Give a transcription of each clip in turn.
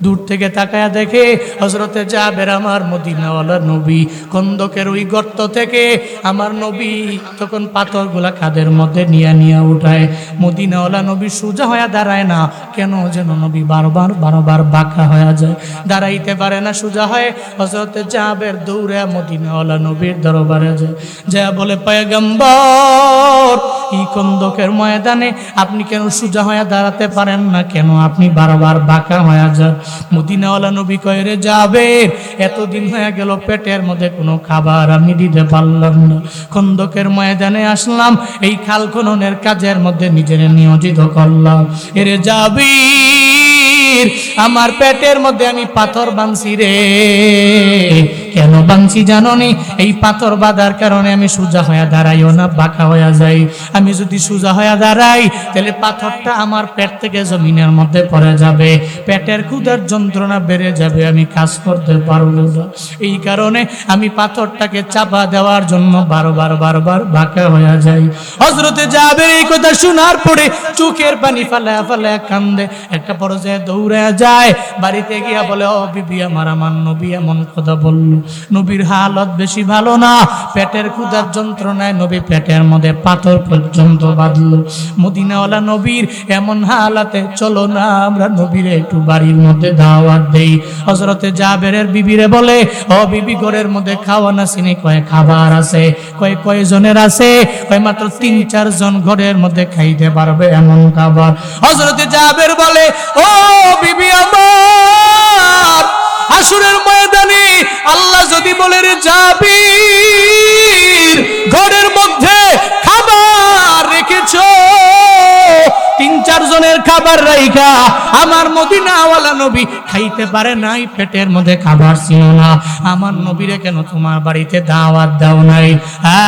দূর থেকে তাকায়া দেখে হযরতে জাবের আমার মদিনাওয়ালা নবী খন্দকের ওই গর্ত থেকে আমার নবী তখন পাথরগুলা কাঁধের মধ্যে নিয়ে উঠায়। মদিনাওয়ালা নবী সোজা হয়ে দাঁড়ায় না, কেন যেন নবী বারবার বাঁকা হয়ে যায়, দাঁড়াইতে পারে না সোজা হয়ে। হযরতে জাবের দৌড়ে মদিনাওয়ালা নবীর দরবারে যায়, যা বলে পয়গম্বর এই খন্দকের ময়দানে আপনি কেন সোজা হয়ে দাঁড়াতে পারেন না, কেন আপনি বারবার বাঁকা হয়ে যান? মদিনাওয়ালা নবী কয়, রে জাবের, এতদিন হয়ে গেল পেটের মধ্যে কোনো খাবার আমি দিতে পারলাম না, খন্দকের ময়দানে আসলাম, এই খাল খননের কাজের মধ্যে নিজের নিয়োজিত করলাম। এরে জাবির, আমার পেটের মধ্যে আমি পাথর বাঁধছি রে। কেন বাঁধছি জানোনি? এই পাথর বাঁধার কারণে আমি সোজা হয়ে দাঁড়াইও না, বাঁকা হয়ে যাই। আমি যদি সোজা হয়ে দাঁড়াই তাহলে পাথরটা আমার পেট থেকে জমিনের মধ্যে পড়ে যাবে, পেটের ক্ষুধার যন্ত্রণা বেড়ে যাবে, আমি কাজ করতে পারবো না। এই কারণে আমি পাথরটাকে চাপা দেওয়ার জন্য বারবার বাঁকা হয়ে যাই। হযরতে জাবের এই কথা শোনার পরে চোখের পানি ফালায়া কান্দে। একটা পর্যায়ে দৌড়ে যায়, বাড়িতে গিয়া বলে, ও বিবি আমার নবী এমন কথা বলল। নবীর হালত বেশি ভালো না, পেটের ক্ষুধার যন্ত্রণায় নবী পেটের মধ্যে পাথর পর্যন্ত বাঁধল। মদিনাওয়ালা নবীর এমন হালাতে, চলো না আমরা নবীরে একটু বাড়ির মধ্যে দাওয়াত দেই। হযরতে জাবেরের বিবিরে বলে, ও বিবি, ঘরের মধ্যে খাওয়া না চিনি? কয় খাবার আছে। কয়জনের আছে? কয় মাত্র 3-4 জন ঘরের মধ্যে খাইতে পারবে এমন খাবার। হযরতে জাবের বলে, ও বিবি আমার, হাসরের ময়দানে আল্লাহ যদি বলে, রে জাবির, ঘরের মধ্যে খাবার রেখেছো, 3-4 জনের খাবার রাইখা আমার মদিনাওয়ালা নবী খাইতে পারে নাই, পেটের মধ্যে খাবার ছিল না, আমার নবীরে কেন তোমার বাড়িতে দাওয়াত দাও নাই?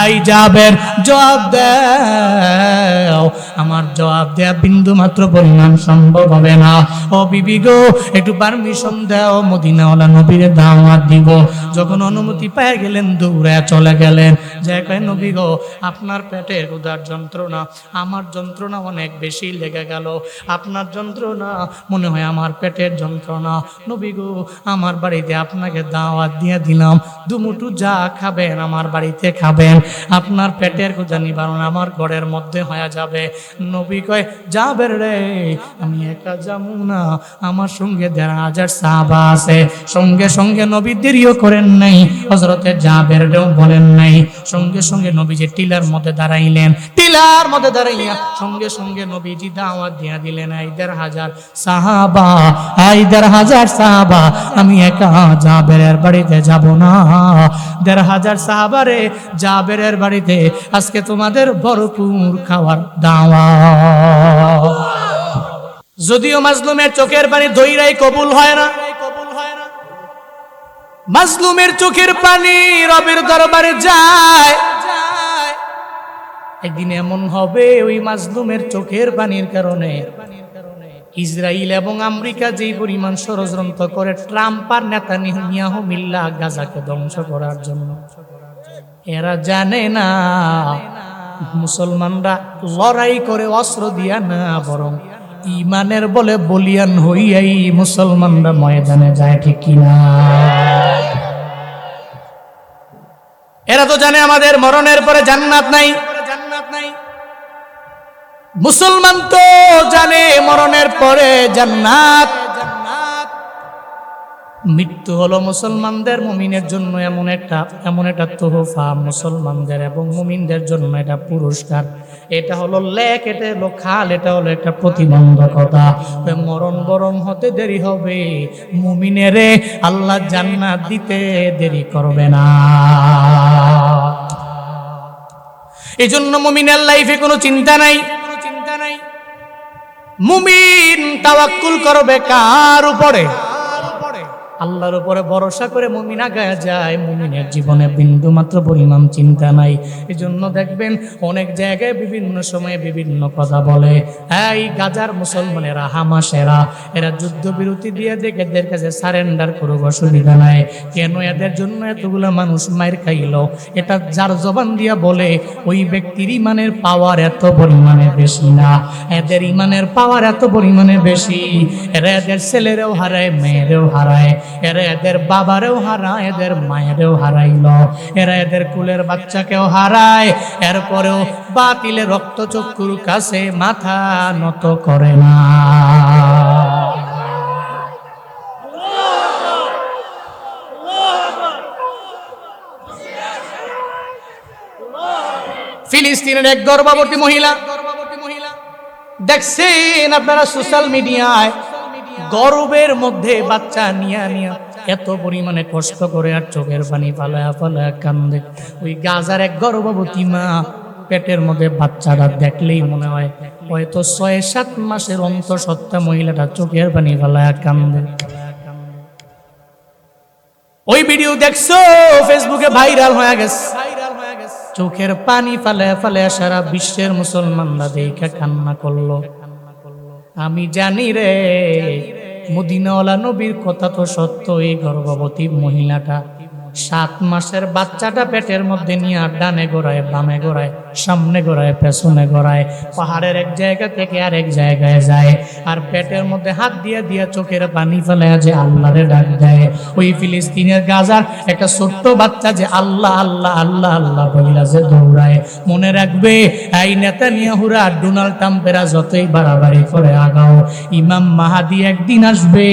এই জাবের, জবাব দাও। আমার জবাব দেয়া বিন্দু মাত্র পরিমাণ সম্ভব হবে না। ও বিবি গো, একটু পারমিশন দাও, মদিনাওয়ালা নবীরে দাওয়াত দিব। যখন অনুমতি পেয়ে গেলেন দৌড়ে চলে গেলেন, যে কয়, নবী গো, আপনার পেটের ক্ষুধার যন্ত্রণা আমার যন্ত্রণা অনেক বেশি লেগে গেল, আপনার যন্ত্রণা মনে হয় আমার পেটের যন্ত্রণা। নবী গো, আমার বাড়িতে আপনাকে দাওয়াত দিয়ে দিলাম, দুমুঠু যা খাবেন আমার বাড়িতে খাবেন, আপনার পেটের ক্ষুধা নিবারণ আমার ঘরের মধ্যে হয়ে যাবে। নবী কয়, জাবের রে, আমি একা যাবো না, আমার সঙ্গে 1,500 সাহাবা আছে। সঙ্গে নবী দেরিও করেন নাই, হযরতে জাবেরও বলেন নাই, সঙ্গে নবীজি টিলার মধ্যে দাঁড়াইলেন। টিলার মধ্যে দাঁড়াইয়া সঙ্গে নবীজি দাওয়াত দিয়া দিলেন, 1,500 সাহাবা, 1,500 সাহাবা, আমি একা জাবেরের বাড়িতে যাব না। 1,500 সাহাবারে জাবেরের বাড়িতে আজকে তোমাদের ভরপুর খাওয়ার দাওয়াত। যদিও মাজলুমের চোখের পানি ধইরাই কবুল হয় না, মাজলুমের চোখের পানি রবের দরবারে যায়। একদিন এমন হবে ওই মাজলুমের চোখের পানির কারণে ইসরায়েল এবং আমেরিকা যেই পরিমাণ ষড়যন্ত্র করে ট্রাম্প আর নেতানিয়াহু মিল্লা গাজাকে ধ্বংস করার জন্য, এরা জানে না মুসলমানরা লড়াই করে অস্ত্র দিয়া না, বরং ইমানের বলে বলিয়ান হইয়াই মুসলমানরা ময়দানে যায়, ঠিক কিনা? এরা তো জানে আমাদের মরণের পরে জান্নাত নাই। মুসলমান তো জানে মরণের পরে জান্নাত। মৃত্যু হলো মুসলমানদের, মুমিনের জন্য এমন একটা তোহফা, মুসলমানদের এবং মুমিনদের জন্য এটা পুরস্কার। এটা হলো লেক, এটা হলো খাল, এটা হলো একটা প্রতিবন্ধকতা। মরণ বরণ হতে দেরি হবে, মুমিনেরে আল্লাহ জান্নাত দিতে দেরি করবে না। এই জন্য মুমিনের লাইফে কোনো চিন্তা নাই। মুমিন তাওয়াক্কুল করবে কার উপরে? আল্লাহর উপরে ভরসা করে মুমিন আগায়া যায়, মুমিনের জীবনে বিন্দু মাত্র পরিমাণ চিন্তা নাই। এজন্য দেখবেন অনেক জায়গায় বিভিন্ন সময়ে বিভিন্ন কথা বলে, এই গাজার মুসলমানেরা হামাসেরা এরা যুদ্ধবিরতি দিয়ে দেখে এদের কাছে সারেন্ডার করুক, অসুবিধা নাই। কেন এদের জন্য এতগুলা মানুষ মায়ের খাইলো? এটা যার জবান দিয়া বলে ওই ব্যক্তির ইমানের পাওয়ার এত পরিমাণে বেশি না, এদের ইমানের পাওয়ার এত পরিমাণে বেশি। এরা এদের ছেলেরেও হারায়, মেয়েরেও হারায়, এরা এদের বাবারেও হারায়, এদের মায়েরও হারাইল, এরা এদের কুলের বাচ্চাকেও হারায়, এরপরেও বাতিলে রক্তচক্ষুর কাছে মাথা নত করে না। ফিলিস্তিনের এক গর্ভবতী মহিলা দেখছেন আপনারা সোশ্যাল মিডিয়ায়, গর্বের মধ্যে বাচ্চা নিয়া এত পরিমাণে কষ্ট করে আর চোখের পানি ফালায়া ফালায়া কান্দে। ওই গাজার এক গর্ভবতী মা পেটের মধ্যে বাচ্চাটা দেখলেই মনে হয় হয়তো 6-7 মাসের অন্তঃসত্ত্বা মহিলাটা চোখের পানি ফালায়া কান্দে। ওই ভিডিও দেখছো ফেসবুকে ভাইরাল হয়ে গেছে, চোখের পানি ফালায়া ফালায়া সারা বিশ্বের মুসলমানরা দেখে কান্না করলো। আমি জানি রে মদিনাওয়ালা নবীর কথা তো সত্য। এই গর্ভবতী মহিলাটা 7 মাসের বাচ্চাটা পেটের মধ্যে নিয়ে ডানে গোড়ায়, বামে গোড়ায়, সামনে গোড়ায়, পেছনে গোড়ায়, পাহাড়ের এক জায়গা থেকে আরেক জায়গায় যায়, আর পেটের মধ্যে হাত দিয়ে দিয়ে চোখের পানি ফেলে যে আল্লাহরে ডাক দেয়। ওই ফিলিস্তিনের গাজার একটা ছোট্ট বাচ্চা যে আল্লাহ আল্লাহ আল্লাহ আল্লাহ বলিলা যে দৌড়ায়। মনে রাখবে এই নেতানিয়াহুরা, ডোনাল্ড ট্রাম্পেরা যতই বাড়াবাড়ি করে আগাও, ইমাম মাহাদি একদিন আসবে।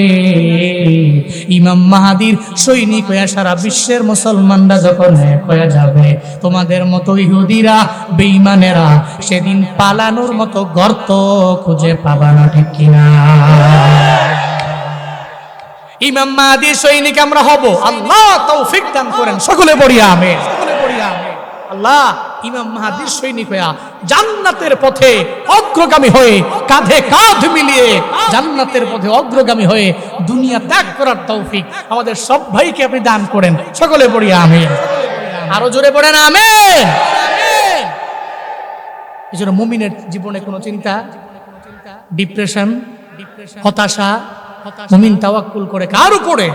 ইমাম মাহাদির সৈনিক হয়ে সারা বিশ্বের মুসলমানরা যখন এক হয়ে যাবে, তোমাদের মতো ইহুদিরা বেঈমানেরা সেদিন পালানোর মতো গর্ত খুঁজে পাবা না, ঠিক কিনা? ইমাম মাহদির সৈনিক আমরা হব, আল্লাহ তৌফিক দান করেন, সকলে পড়ি আমিন। আল্লাহ ইমাম মাহদির সৈনিক হয়ে জান্নাতের পথে অগ্রগামী হয়ে, কাঁধে কাঁধ মিলিয়ে জান্নাতের পথে অগ্রগামী হয়ে দুনিয়া ত্যাগ করার তৌফিক আমাদের সব ভাইকে আপনি দান করেন, সকলে পড়ি আমিন। আরো জোরে পড়েন আমিন। এই জন্য মুমিনের জীবনে কোনো চিন্তা, ডিপ্রেশন, হতাশা, মুমিন তাওয়াক্কুল করে কার উপরে?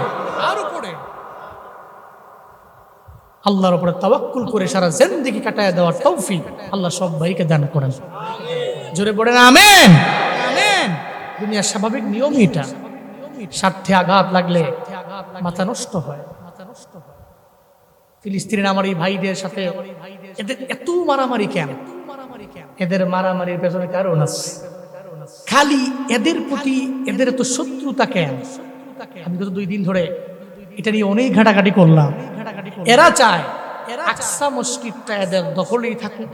আল্লাহর উপরে তাওয়াক্কুল করে সারা জিন্দেগি কাটায় দেওয়ার তৌফিক আল্লাহ সব ভাইকে দান করেন, জোরে পড়েন আমিন। দুনিয়ার স্বাভাবিক নিয়মই এটা, স্বার্থে আঘাত লাগলে মাথা নষ্ট হয়। ফিলিস্তিনের আমার এই ভাইদের সাথে এদের এত মারামারি কেন? এদের মারামারির পেছনে কারণ আছে, খালি এদের প্রতি এদের এত শত্রুতা কেন? আমি গত 2 দিন ধরে এটা নিয়ে অনেক ঘাটাঘাটি করলাম। এরা চায় আকসা মসজিদটা এদের দখলেই থাকুক,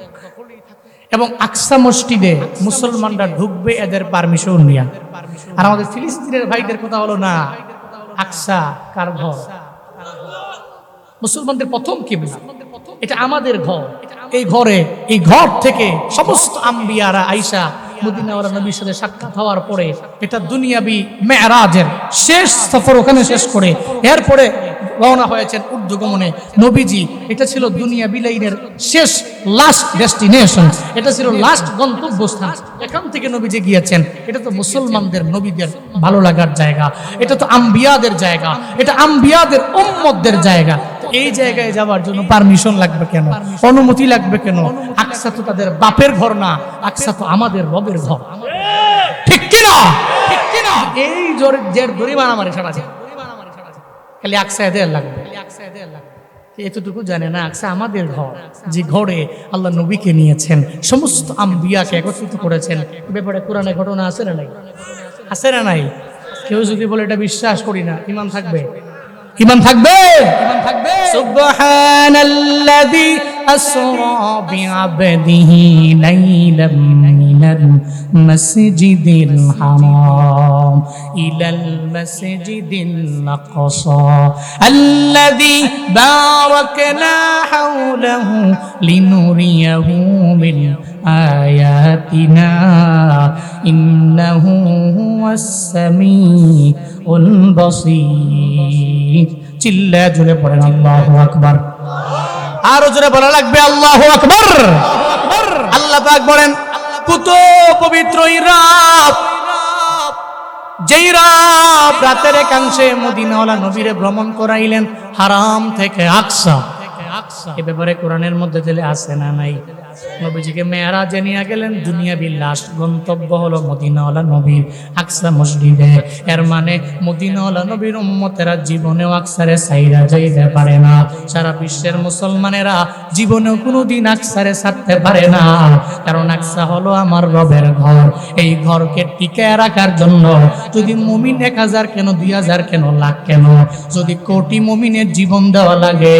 এবং আকসা মসজিদে মুসলমানরা ঢুকবে এদের পারমিশন নিয়ে। আর আমাদের ফিলিস্তিনের ভাইদের কথা হলো না, আকসা কার ঘর? মুসলমানদের প্রথম কিবলা, এটা আমাদের ঘর। এই ঘরে, এই ঘর থেকে সমস্ত আম্বিয়ারা আইসা মদিনাওয়ালা নবীর সাথে সাক্ষাৎ হওয়ার পরে এটা দুনিয়াবি মেরাজের শেষ সফর ওখানে শেষ করে এরপরে রওনা হয়েছেন ঊর্ধ্বগমনে। নবীজি এটা ছিল দুনিয়া বিলাইনের শেষ লাস্ট ডেস্টিনেশন, এটা ছিল লাস্ট গন্তব্যস্থান। এখান থেকে নবীজি গিয়েছেন। এটা তো মুসলমানদের, নবীদের ভালো লাগার জায়গা, এটা তো আম্বিয়াদের জায়গা, এটা আম্বিয়াদের উম্মতদের জায়গা। এই জায়গায় যাওয়ার জন্য পারমিশন লাগবে কেন? অনুমতি লাগবে কেন? আকসা তো তাদের বাপের ঘর না, আকসা তো আমাদের রবের ঘর, ঠিক কিনা? এই জোরে জের দড়ি মারামারি ছাড়া খালি আকসা এদের লাগবে। এতটুকু জানে না আকসা আমাদের ঘর, যে ঘরে আল্লাহ নবীকে নিয়েছেন, সমস্ত আম্বিয়াকে একত্রিত করেছেন। ব্যাপারে কোরআনে ঘটনা আছে না নাই? আছে না নাই? কেউ যদি বলে এটা বিশ্বাস করি না, ঈমান থাকবে? ঈমান থাকবে? সুবহানাল্লাযী আসরা বিআবদিহি লাইলাম মিনাল মাসজিদিল হারাম ইলাল মাসজিদিল আকসা আল্লাযী বারাকনা হাওলাহু লিনুরিয়াহু মিন আয়াতিনা ইন্নাহু হুয়াস সামিউল বাসীর। চিল্লায় জোরে পড়েন আল্লাহু আকবার। আরো জোরে বলা লাগবে আল্লাহু আকবার। আল্লাহ পাক বলেন কত পবিত্র এই রাত, যেই রাতের একাংশে মদিনাওয়ালা নবীরে ভ্রমণ করাইলেন হারাম থেকে আকসা। এ ব্যাপারে কোরআনের মধ্যে দিলে আছে না নাই? নবীজিকে মেরাজে নিয়ে গেলেন, দুনিয়াবি লাস্ট গন্তব্য হলো মদিনাওয়ালা নবীর আকসা মসজিদে। এর মানে মদিনাওয়ালা নবীর উম্মতেরা জীবনেও আকসারে সাইরা যাইতে পারে না। সারা বিশ্বের মুসলমানেরা জীবনেও কোনোদিন আকসারে ছাড়তে পারে না, কারণ আকসা হলো আমার রবের ঘর। এই ঘরকে টিকায় রাখার জন্য যদি মুমিন 1000 কেন 2000 কেন লাখ কেন যদি কোটি মুমিনের জীবন দেওয়া লাগে,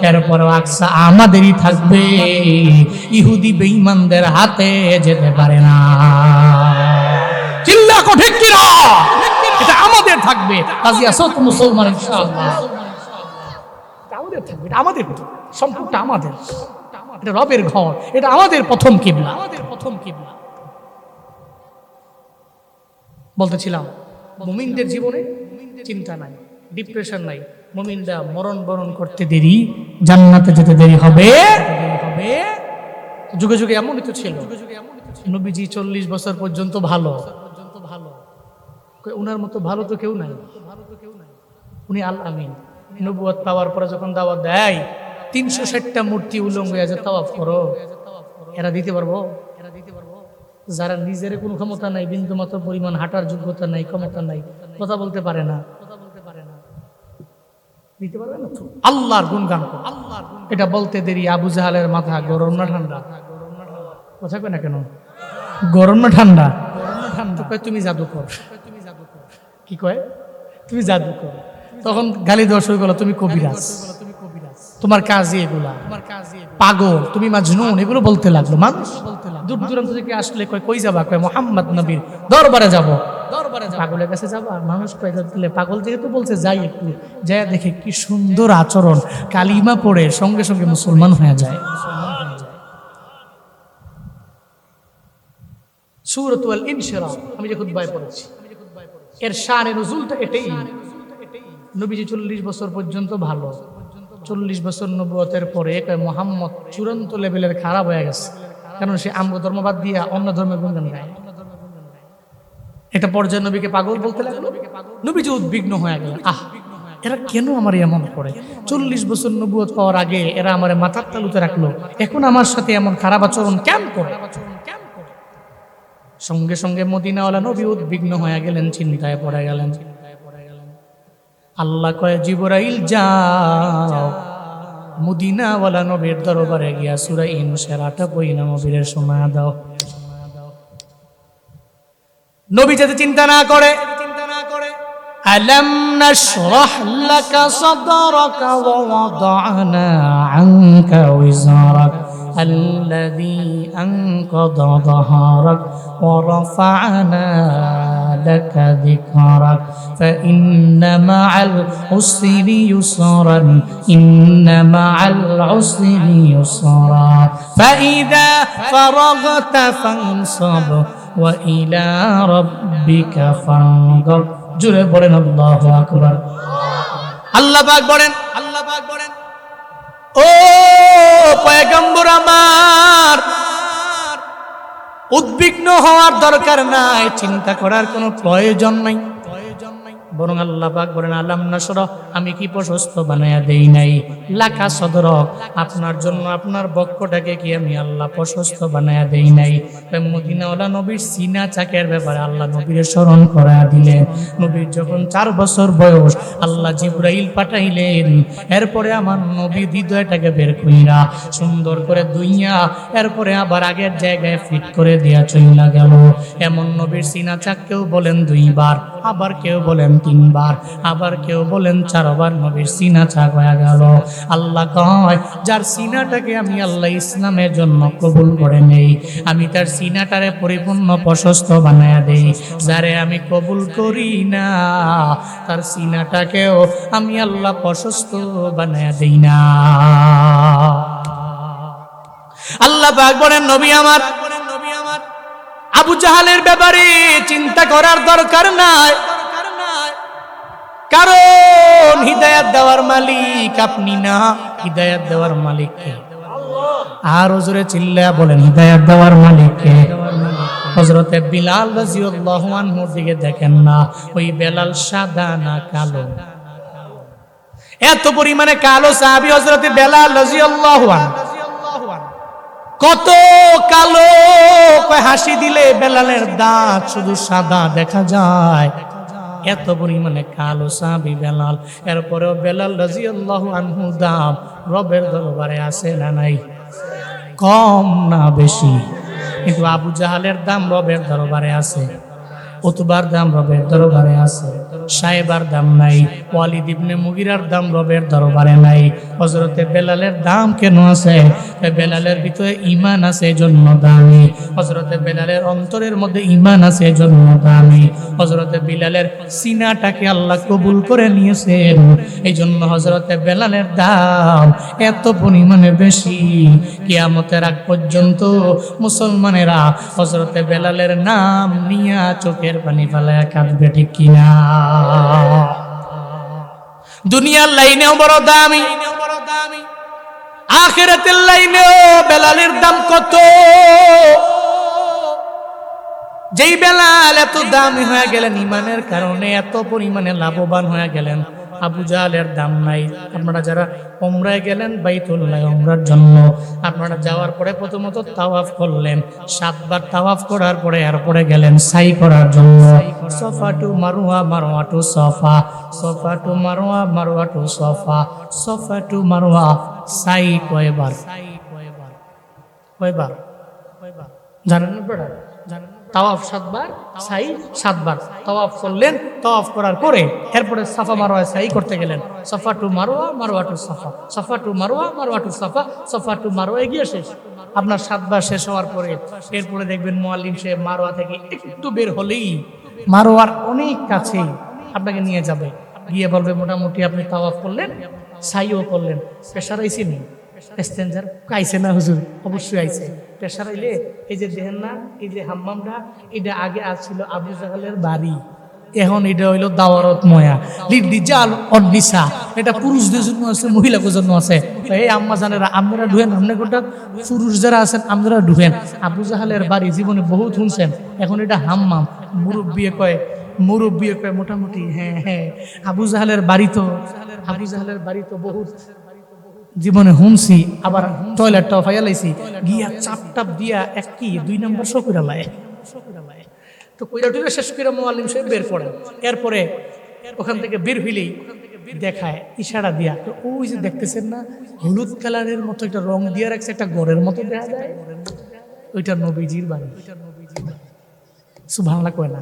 এরপরও আকসা আমাদেরই থাকবে, ইহুদি বেঈমানদের হাতে যেতে পারে না। চিল্লা কো ঠিক কি না? এটা আমাদের থাকবে। কাজী আসত মুসলমান ইনশাআল্লাহ এটা আমাদের থাকবে, এটা আমাদের সম্পূর্ণটা আমাদের। এটা রবের ঘর, এটা আমাদের প্রথম কিবলা। বলতেছিলাম মুমিনদের জীবনে চিন্তা নাই, ডিপ্রেশন নাই। মুমিনরা মরণ বরণ করতে দেরি, জান্নাতে যেতে দেরি হবে। যুগে যুগে এমনই তো ছিল। নবীজি 40 বছর পর্যন্ত ভালো, উনার মতো ভালো তো কেউ নাই। উনি আল আমিন। নবুয়ত পাওয়ার পরে যখন দাওয়াত দেয় 360টা মূর্তি উলঙ্গ হয়ে যায় তাওয়াফ করো, এরা দিতে পারবো? যারা নিজের কোনো ক্ষমতা নাই, বিন্দু মাত্র পরিমাণ হাঁটার যোগ্যতা নাই, ক্ষমতা নাই, কথা বলতে পারে না, দিতে পারবে না। আল্লাহর গুণগান করো। এটা বলতে দেরি আবু জাহালের মাথা গরম না ঠান্ডা? কথা কয় না কেন? গরম না ঠান্ডা? তুমি জাদুকর। কি কয়? তুমি জাদুকর। তখন গালি দেওয়া শুরু করলো, তুমি কবিরাজ, তোমার কাজই এগুলা, পাগল, তুমি মাজনুন, এগুলো বলতে লাগলো। মানুষ দূর দূরান্ত থেকে আসলে কই যাবা? কয় মুহাম্মদ নবীর দরবারে যাব। পাগলের কাছে যাবা? মানুষ কয় পাগল যেহেতু বলছে যাই, একটু যাই দেখে কি সুন্দর আচরণ, কালিমা পড়ে সঙ্গে সঙ্গে মুসলমান হয়ে যায়। সূরাতুল ইনশিরাহ আমি যে খুতবায় পড়েছি, এর শানে নুজুলটা এটাই। নবীজি 40 বছর পর্যন্ত ভালো, 40 বছর নবুয়তের পরে মুহাম্মদ চূড়ান্ত লেভেলের খারাপ হয়ে গেছে, কারণ সে আমগো ধর্মবাদ দিয়া অন্য ধর্মের গুণগান গায়। এটা পর্যায়ে নবীকে পাগল বলতে লাগলো। নবীজি উদ্বিগ্ন হয়ে গেলেন, এরা কেন আমার এমন করে? 40 বছর নবুয়ত পাওয়ার আগে এরা আমার মাথার তালুতে রাখলো, এখন আমার সাথে এমন খারাপ আচরণ কেন করে? সঙ্গে সঙ্গে মদিনাওয়ালা নবী উদ্বিগ্ন হয়ে গেলেন, চিন্তায় পড়ে গেলেন। আল্লাহ কয় জিবরাইল যাও মদিনাওয়ালা নবীর দরবারে গিয়া সূরা ইনশিরাহটা পড়িনা নবীর শোনা দাও। নবী যাতে চিন্তা না করে, আলাম নাশরাহ লাকা সাদরাকা ওয়া ওয়াদা'না আনকা ওয়িজরাক আল্লাযী আনকাযা যাহরাক ওয়া রাফা'না লাকা যিকরাক ফাইন্না মা'আল উসরি ইউসরান ইন্না মা'আল উসরি ইউসরা ফাইযা ফারাগতা ফানসাব ওয়া ইলা রাব্বিকা ফারগাব। জোরে বলেন আল্লাহু আকবার। আল্লাহ পাক বলেন, ও পয়গম্বর আমার, উদ্বিগ্ন হওয়ার দরকার নাই, চিন্তা করার কোনো প্রয়োজন নাই। বরং আল্লাহ পাক বলেন আলাম নাশরাহ, আমি কি প্রশস্ত বানায়া দেই নাই? লাকা সদরক, আপনার জন্য আপনার বক্ষটাকে কি আমি আল্লাহ প্রশস্ত বানায়া দেই নাই? মদিনাওয়ালা নবীর সিনা চাকের ব্যাপারে আল্লাহ নবীর স্মরণ করায়া দিলেন। নবীর যখন 4 বছর বয়স আল্লাহ জিবরাইল পাঠাইলেন, এরপরে আমার নবীর হৃদয়টাকে বের কইরা সুন্দর করে দুইয়া এরপরে আবার আগের জায়গায় ফিট করে দিয়া চইলা গেল। এমন নবীর সিনা চাক কেউ বলেন 2 বার, আবার কেউ বলেন 3 বার, আবার কেউ বলেন 4 বার নবীর সিনা চাক হয়ে গেল। আল্লাহ কয় যার সিনাটাকে আমি আল্লাহ ইসলামের জন্য কবুল করে নেই, আমি তার সিনাটারে পরিপূর্ণ প্রশস্ত বানায়া দেই। যারে আমি কবুল করি না তার সিনাটাকেও আমি আল্লাহ প্রশস্ত বানায়া দেই না। আল্লাহ পাক বলেন নবী আমার, আবু জাহালের ব্যাপারে চিন্তা করার দরকার নাই, কারণ হিদায়াত দেওয়ার মালিক আপনি না, হিদায়াত দেওয়ার মালিক কে? আর জোরে চিল্লায়া বলেন হিদায়াত দেওয়ার মালিক কে? হযরতে বিলাল রাদিয়াল্লাহু আনহুর দিকে দেখেন না, ওই বেলাল সাদা না কালো? এত পরিমাণে কালো সাহাবী হযরতে বেলাল রাদিয়াল্লাহু আনহু, কত কালো, কয় হাসি দিলে বেলালের দাঁত শুধু সাদা দেখা যায়, এত পরিমাণে কালো সাহাবী বেলাল। এরপরেও বেলাল রাদিয়াল্লাহু আনহু দাম রবের দরবারে আছে না নাই? কম না বেশি? কিন্তু আবু জাহালের দাম রবের দরবারে আছে, উতবার দাম রবের দরবারে আছে, সাহেবার দাম নাই, ওয়ালিদ ইবনে মুগিরার দাম রবের দরবারে নাই। হযরতে বেলালের দাম কেন আছে? বেলালের ভিতরে ঈমান আছে এজন্য দামি, হযরতে বেলালের অন্তরের মধ্যে ঈমান আছে এজন্য দামি, হযরতে বিলালের সিনাটাকে আল্লাহ কবুল করে নিয়েছেন এইজন্য হযরতে বেলালের দাম এত পরিমাণে বেশি। কিয়ামতের আগ পর্যন্ত মুসলমানেরা হযরতে বেলালের নাম নিয়া চোখের পানি ফেলায়া কাঁদবে, ঠিক কিনা? দুনিয়ার লাইনেও বড় দামি, আখিরাতের লাইনেও বেলালের দাম কত। যেই বেলাল এত দামি হয়ে গেলেন ঈমানের কারণে, এত পরিমাণে লাভবান হয়ে গেলেন, আবু জাহলের দাম নাই। আপনারা যারা উমরায় গেলেন বাইতুল্লাহ উমরার জন্য, আপনারা যাওয়ার পরে প্রথমত তাওয়াফ করলেন, 7 বার তাওয়াফ করার পরে এরপরে গেলেন সাই করার জন্য। Safa to Marwa, Marwa to Safa, Safa to Marwa, Marwa to Safa, Safa to Marwa. সাই কয়বার? কয়বার জানেন না বেটা? তাওয়াফ 7 বার, সাই 7 বার। তাওয়াফ করলেন, তাওয়াফ করার পরে এরপরে সাফা মারওয়া সাই করতে গেলেন। সাফা টু মারওয়া, মারওয়া টু সাফা, সাফা টু মারওয়া, মারওয়া টু সাফা, সাফা টু মারওয়া গিয়ে শেষ। আপনার 7 বার শেষ হওয়ার পরে এরপরে দেখবেন মুআল্লিম সাহেব মারওয়া থেকে একটু বের হলেই মারওয়ার অনেক কাছে আপনাকে নিয়ে যাবে, গিয়ে বলবে মোটামুটি আপনি তাওয়াফ করলেন, সাইও করলেন, প্রেশার আইছে নি? প্যাসেঞ্জার আইছে না হুজুর? অবশ্যই আইছে। প্রেশার আইলে এই যে দেখেন না, এই যে হাম্মামটা, এটা আগে ছিল আবু জাহালের বাড়ি, এখন এটা হইলো দাওয়ারত ময়া রিজাল অনিসা। এটা পুরুষদের জন্য আছে, মহিলাদের জন্য আছে। এই আম্মা জানেরা, আপনারা ঢুকেন, আপনার গোটা পুরুষ যারা আছেন আপনারা ঢুকেন। আবু জাহালের বাড়ি জীবনে বহুত শুনছেন, এখন এটা হাম্মাম। মুরব্বী কয় মোটামুটি হ্যাঁ হ্যাঁ আবু জাহালের বাড়ি তো, আবু জাহালের বাড়ি তো বহুত জীবনে হুমছি। আবার টয়লেটটাও ফাইলাইছি, গিয়া চাপ টাপ দিয়া 1 কি 2 নম্বর শো করে লাই। তো কইরা টুইরা শেষ করে মুআল্লিম সাহেব বের পড়েন। এরপরে ওখান থেকে বের হইলেই দেখায় ইশারা দিয়া, তো ওই যে দেখতেছেন না হলুদ কালারের মতো একটা রং দিয়া রাখছে, একটা ঘরের মতো দেখা যায়, ওইটা নবীজির বাড়ি। সুবহানাল্লাহ কয় না?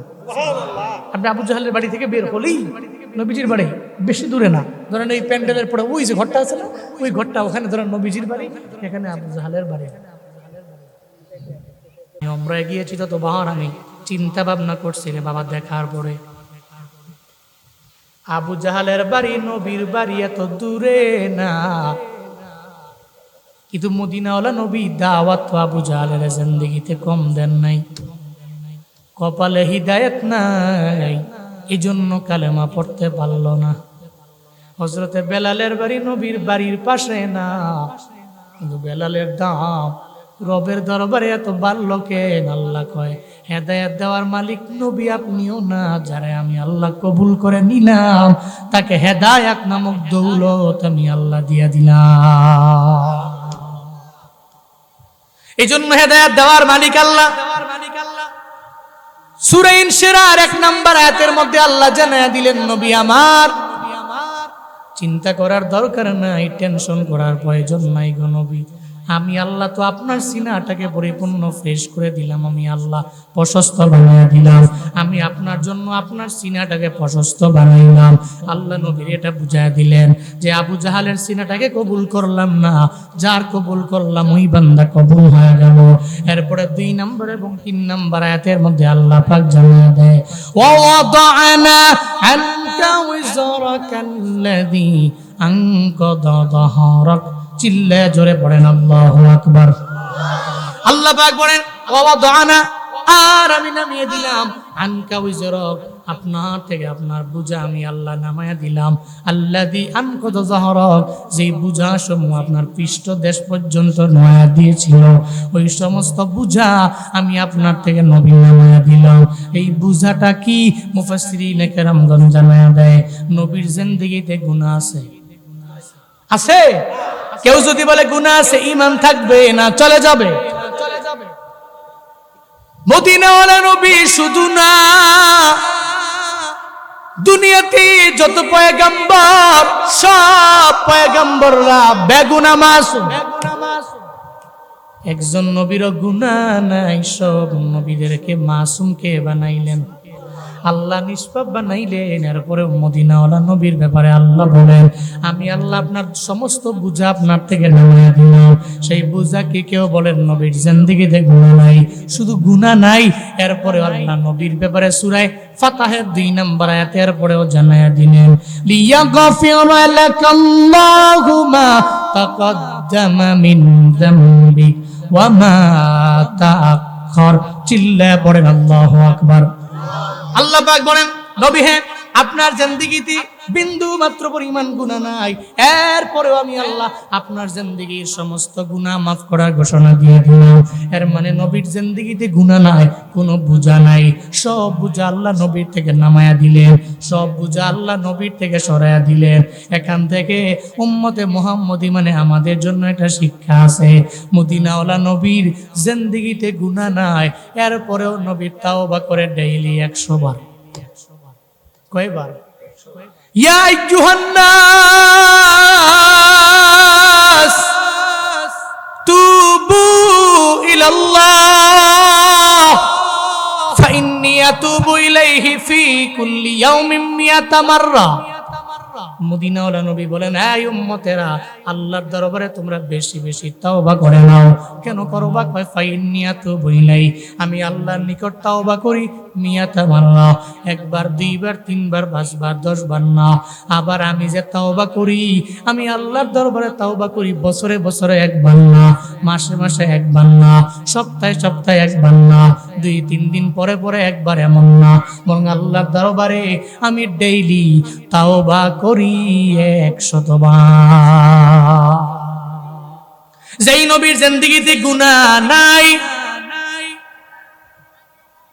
আপনি আবু জাহালের বাড়ি থেকে বের হলেই নবীজির বাড়ি, বেশি দূরে না। ধরেন এই প্যান্ডেলের পরে ওই যে ঘরটা আছে না, ওই ঘরটা, ওখানে ধরেন নবীজির বাড়ি, এখানে আবু জাহালের বাড়ি। আমরা গিয়েছি তত বাহার আমি চিন্তা ভাবনা করছি রে বাবা, দেখার পরে আবু জাহালের বাড়ি নবীর বাড়ি এত দূরে না, কিন্তু মদিনাওয়ালা নবী দাওয়াত তো আবু জাহালের জিন্দেগিতে কম দেন নাই। কপালে হিদায়াত নাই, এই জন্য কালেমা পড়তে পারল না। হযরতে বেলালের বাড়ি নবীর বাড়ির পাশে না, কিন্তু বেলালের দাম রবের দরবারে এত বাড়লো কেন? আল্লাহ কয় হেদায়েত দেওয়ার মালিক নবী আপনিও না, যারে আমি আল্লাহ কবুল করে নিলাম তাকে হেদায়েত নামক দৌলত আমি আল্লাহ দিয়া দিলাম। এই জন্য হেদায়েত দেওয়ার মালিক আল্লাহ। সূরা ইনশিরার 1 নম্বর আয়াতের মধ্যে আল্লাহ জানায়া দিলেন, নবী আমার চিন্তা করার দরকার নাই, টেনশন করার প্রয়োজন নাই গো নবী। আমি আল্লাহ তো আপনার সিনাটাকে পরিপূর্ণ ফ্রেশ করে দিলাম, আমি আল্লাহ প্রশস্ত বানিয়ে দিলাম, আমি আপনার জন্য আপনার সিনাটাকে প্রশস্ত বানাইলাম। আল্লাহ নবীর এটা বুঝায় দিলেন যে আবু জাহালের সিনাটাকে কবুল করলাম না, যার কবুল করলাম ওই বান্দা কবুল হয়ে গেল। এরপরে 2 নম্বর এবং 3 নম্বর আয়াতের মধ্যে আল্লাহ পাক জানিয়ে দেয়, ওয়া ওয়াদানা আনকা ওয়াজরাকাল্লাযী আনকাদা যাহরাক। চিল্লে জোরে পড়েন আল্লাহু আকবার। আল্লাহ পাক বলেন ওয়া ওয়াদানা, আর আমি নামিয়ে দিলাম আনকা ওয়াজরাক, আপনার থেকে আপনার বোঝা আমি আল্লাহ নামায়া দিলাম। আল্লাযী আনকাযা যাহরাক, যেই বোঝা সমূহ আপনার পৃষ্ঠদেশ পর্যন্ত নয়া দিয়েছিল, ওই সমস্ত বোঝা আমি আপনার থেকে নবী নামায়া দিলাম। এই বোঝাটা কি? মুফাসসিরিনে কেরামগণ জানায়া দেয়, নবীর জিন্দেগিতে গুনাহ আছে। আছে? কেউ যদি বলে গুনাহ আছে, ঈমান থাকবে না, চলে যাবে। মদিনাওয়ালা নবী শুধু না, দুনিয়াতে যত পয়গম্বর, সব পয়গম্বররা বেগুনাহ মাসুম। একজন নবীরও গুনাহ নাই, সব নবীদেরকে মাসুম কে বানাইলেন? আল্লাহ নিষ্পাপ বানাইলেন। এরপরে মদিনাওয়ালা নবীর ব্যাপারে আল্লাহ বলেন, আমি আল্লাহ আপনার সমস্ত বোঝা আপনার থেকে নামিয়ে দিলাম। সেই বোঝা কি কেউ বলেন নবীর জিন্দেগিতে গুনাহ নাই? শুধু গুনাহ নাই, এরপরে আল্লাহ নবীর ব্যাপারে সূরা ফাতহের 2 নম্বর আয়াতের পরেও জানায়া দিলেন, লিয়াগফিরা লাকাল্লাহু মা তাকাদ্দামা মিন যামবিক ওয়া মা তাআখার। চিল্লায়ে পড়েন আল্লাহু আকবার। আল্লাহ পাক বলেন, নবী হে, আপনার জিন্দেগিতে বিন্দু মাত্র পরিমাণ গুনাহ নাই, এরপরেও আমি আল্লাহ আপনার জিন্দেগির সমস্ত গুনাহ মাফ করার ঘোষণা দিয়ে দিলাম। এর মানে নবীর জিন্দেগিতে গুনাহ নাই, কোনো বোঝা নাই। সব বোঝা আল্লাহ নবীর থেকে নামায়া দিলেন, সব বোঝা আল্লাহ নবীর থেকে সরায়া দিলেন। এখান থেকে উম্মতে মুহাম্মদী মানে আমাদের জন্য একটা শিক্ষা আছে। মদিনাওয়ালা নবীর জিন্দেগিতে গুনাহ নাই, এরপরেও নবী তাওবা করে ডেইলি 100 বার। কয়বার? ইয়া আইয়ুহান নাস তুবু ইলাল্লাহ ফাইন্নী আতুবু ইলাইহি ফি কুল্লি ইয়াউমিন 100 মাররা। মদিনাওয়ালা নবী বলেন, এই উম্মতেরা, আল্লাহর দরবারে তোমরা বেশি বেশি তাওবা করে নাও। কেন করবা? কয় ফাইন্নী আতুবু ইলাইহি, আমি আল্লাহর নিকট তাওবা করি 100 মাররা, একবার, 2 বার, 3 বার, 5 বার, 10 বার না। আবার আমি যে তাওবা করি, আমি আল্লাহর দরবারে তাওবা করি বছরে বছরে 1 বার না, মাসে মাসে 1 বার না, সপ্তাহে সপ্তাহে 1 বার না, 2-3 দিন পরে পরে 1 বার, এমন না, বরং আল্লাহর দরবারে আমি ডেইলি তাওবা করি 100 বার। যেই নবীর জিন্দেগিতে গুনাহ নাই,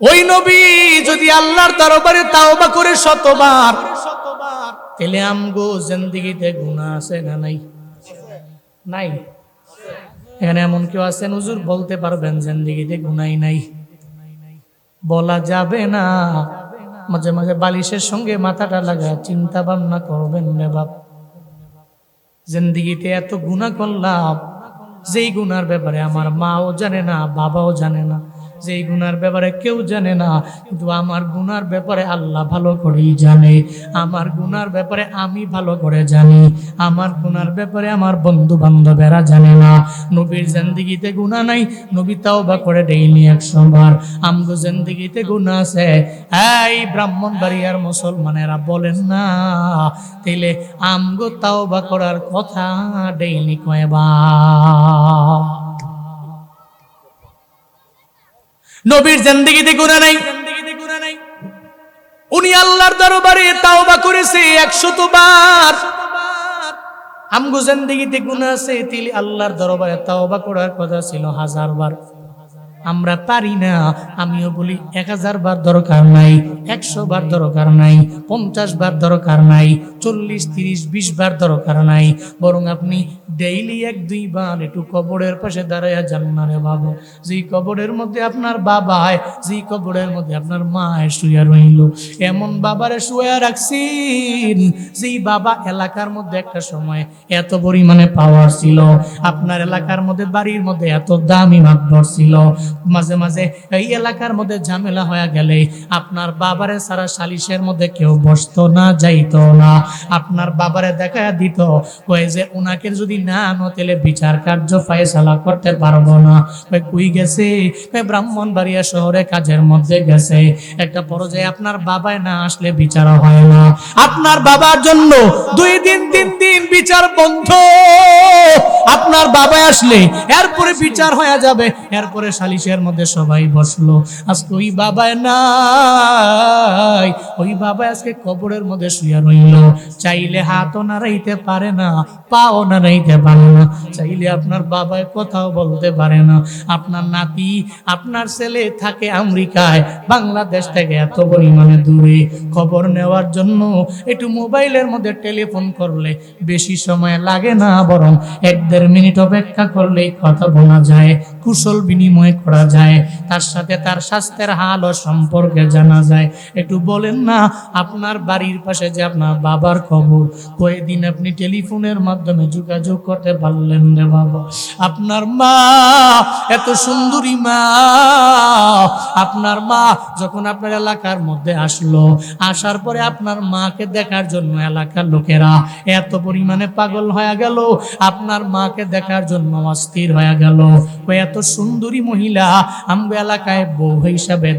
ওই নবী যদি আল্লাহর দরবারে তাওবা করে 100 বার, তাহলে আমগো জিন্দেগিতে গুনাহ আছে না নাই? নাই। এখানে এমন কেউ আছেন হুজুর বলতে পারবেন জিন্দেগিতে গুনাহই নাই? বলা যাবে না। মাঝে মাঝে বালিশের সঙ্গে মাথাটা লাগা চিন্তা ভাবনা করবেন রে বাপ, জিন্দেগিতে এত গুনাহ করলাম, যেই গুনার ব্যাপারে আমার মাও জানে না, বাবাও জানে না, যেই গুনার ব্যাপারে কেউ জানে না, কিন্তু আমার গুনার ব্যাপারে আল্লাহ ভালো করেই জানে। আমার গুনার ব্যাপারে আমি ভালো করে জানি, আমার গুনার ব্যাপারে আমার বন্ধু বান্ধবেরা জানে না। নবীর জিন্দেগিতে গুনাহ নাই, নবী তাওবা করে ডেইলি 100 বার। আমগো জিন্দেগিতে গুনাহ আছে। এই ব্রাহ্মণবাড়িয়ার মুসলমানেরা বলেন না, তাইলে আমগো তাওবা করার কথা ডেইলি কয়বার? নবীর জিন্দেগিতে গুনাহ নাই, উনি আল্লাহর দরবারে তাওবা করেছে 100 বার। আমগো জিন্দেগিতে গুনাহ আছে, তাইলে আল্লাহর দরবারে তাওবা করার কথা ছিল 1000 বার। আমরা পারি না। আমিও বলি 1000 বার দরকার নাই, 100 বার দরকার নাই, 50 বার দরকার নাই, 40, 30, 20 বার দরকার নাই, বরং আপনি ডেইলি 1-2 বার একটু কবরের পাশে দাঁড়ায়া যান না রে বাবু। যেই কবরের মধ্যে আপনার বাবা, যেই কবরের মধ্যে আপনার মা শুয়ে রইল, এমন বাবারে শুয়ে রাখছেন যেই বাবা এলাকার মধ্যে একটা সময় এত পরিমাণে পাওয়ার ছিল, আপনার এলাকার মধ্যে বাড়ির মধ্যে এত দামি মাতবর ছিল। মাঝে মাঝে এই এলাকার মধ্যে ঝামেলা হয়ে গেলে আপনার বাবারে সারা সালিশের মধ্যে কেউ বসতো না, যাইতো না। আপনার বাবারে দেখা দিত, কয়ে যে ওনাকে যদি না আনো তাহলে বিচার কার্য ফয়সালা করতে পারবো না। কই গেছে? ব্রাহ্মণবাড়িয়া শহরে কাজের মধ্যে গেছে। একটা পর্যায়ে আপনার বাবায় না আসলে বিচার হয় না। আপনার বাবার জন্য 2 দিন 3 দিন বিচার বন্ধ। আপনার বাবা আসলে এরপরে বিচার হয়ে যাবে, এরপরে সালিশ মজলিসের মধ্যে সবাই বসলো, আজকে ওই বাবায় নাই, ওই বাবা আজকে কবরের মধ্যে শুয়ে রইল। চাইলে হাতও নাড়াইতে পারে না, পাও নাড়াইতে পারে না, চাইলে আপনার বাবায় কথাও বলতে পারে না। আপনার নাতি, আপনার ছেলে থাকে আমেরিকায়, বাংলাদেশ থেকে এত পরিমাণে দূরে। খবর নেওয়ার জন্য একটু মোবাইলের মধ্যে টেলিফোন করলে বেশি সময় লাগে না, বরং 1-1.5 মিনিট অপেক্ষা করলেই কথা বলা যায়, কুশল বিনিময় করা যায়, তার সাথে তার স্বাস্থ্যের হাল ও সম্পর্কে জানা যায়। একটু বলেন না, আপনার বাড়ির পাশে যে আপনার বাবার খবর, কয়েকদিন আপনি টেলিফোনের মাধ্যমে যোগাযোগ করতে পারলেন রে বাবা? আপনার মা, এত সুন্দরী মা, আপনার মা যখন আপনার এলাকার মধ্যে আসলো, আসার পরে আপনার মাকে দেখার জন্য এলাকার লোকেরা এত পরিমাণে পাগল হয়ে গেল, আপনার মাকে দেখার জন্য অস্থির হয়ে গেল। এত সুন্দরী মহিলা আমগো এলাকায় বউ হিসাবে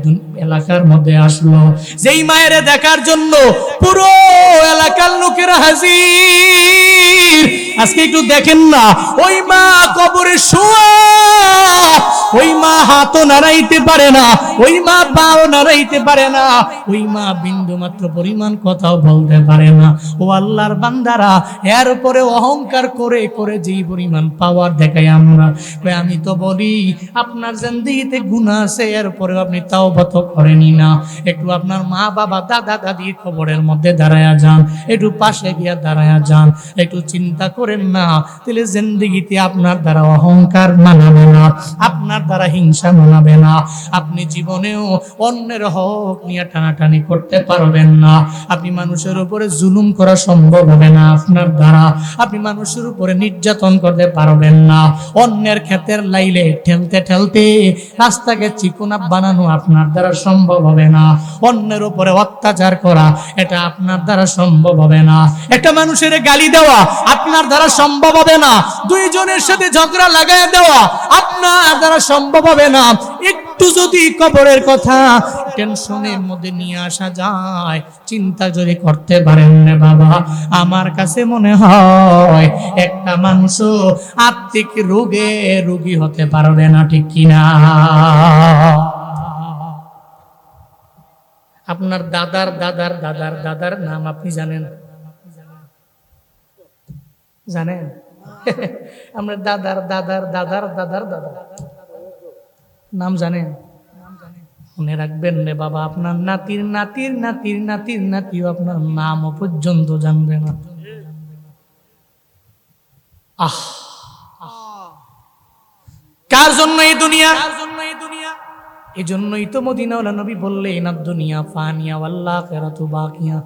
এলাকার মধ্যে আসলো, যেই মায়ের দেখার জন্য পুরো এলাকার লোকেরা হাজির। আজকে একটু দেখেন না, ওই মা কবরে শোয়া, ওই মা হাতও নাড়াইতে পারে না, ওই মা পাও নাড়াইতে পারে না, ওই মা বিন্দু মাত্র পরিমাণ কথাও বলতে পারে না। ও আল্লাহর বান্দারা, এর উপরে অহংকার করে করে যেই পরিমাণ পাওয়ার দেখাই আমরা। আমি তো বলি, আপনার জিন্দেগিতে গুনাহ আছে, এর উপরেও আপনি তাওবা তো করেনি না। একটু আপনার মা বাবা দাদা দাদির খবরের মধ্যে দাঁড়ায়া যান, একটু পাশে গিয়া দাঁড়ায়া যান, একটু চিন্তা করেন না, তাহলে জিন্দেগিতে আপনার দ্বারা অহংকার মানাবে না, আপনার দ্বারা হিংসা মানাবে না, আপনি জীবনেও অন্যের হক নিয়ে টানাটানি করতে পারবেন না, আপনি মানুষের উপরে জুলুম করা সম্ভব হবে না আপনার দ্বারা, আপনি মানুষের উপরে নির্যাতন করতে পারবেন না, অন্যের ক্ষেতের লাইলে ঠেলতে ঠেলতে রাস্তাকে চিকনা বানানো আপনার দ্বারা সম্ভব হবে না, অন্যের উপরে অত্যাচার করা এটা আপনার দ্বারা সম্ভব হবে না, একটা মানুষের গালি দেওয়া আপনার দ্বারা সম্ভব হবে না, দুইজনের সাথে ঝগড়া লাগায় দেওয়া আপনার দ্বারা সম্ভব হবে না। একটু যদি কবরের কথা টেনশনের মধ্যে নিয়ে আসা যায়, চিন্তা যদি করতে পারেন না বাবা, আমার কাছে মনে হয় একটা মানুষ আত্মিক রোগে রোগী হতে পারবে না, ঠিক কিনা? আপনার দাদার দাদার দাদার দাদার নাম আপনি জানেন? জানেন? আপনার দাদার দাদার দাদার দাদার দাদার নাম জানেন? মনে রাখবেন রে বাবা, আপনার নাতির নাতির নাতির নাতির নাতিও আপনার নামও পর্যন্ত জানবে না। আহ, কার জন্য এই দুনিয়া? এই জন্যই তো মদিনাওয়ালা নবী বললেন, দুনিয়া ফানিয়া ওয়াল আখিরাতু বাকিয়া।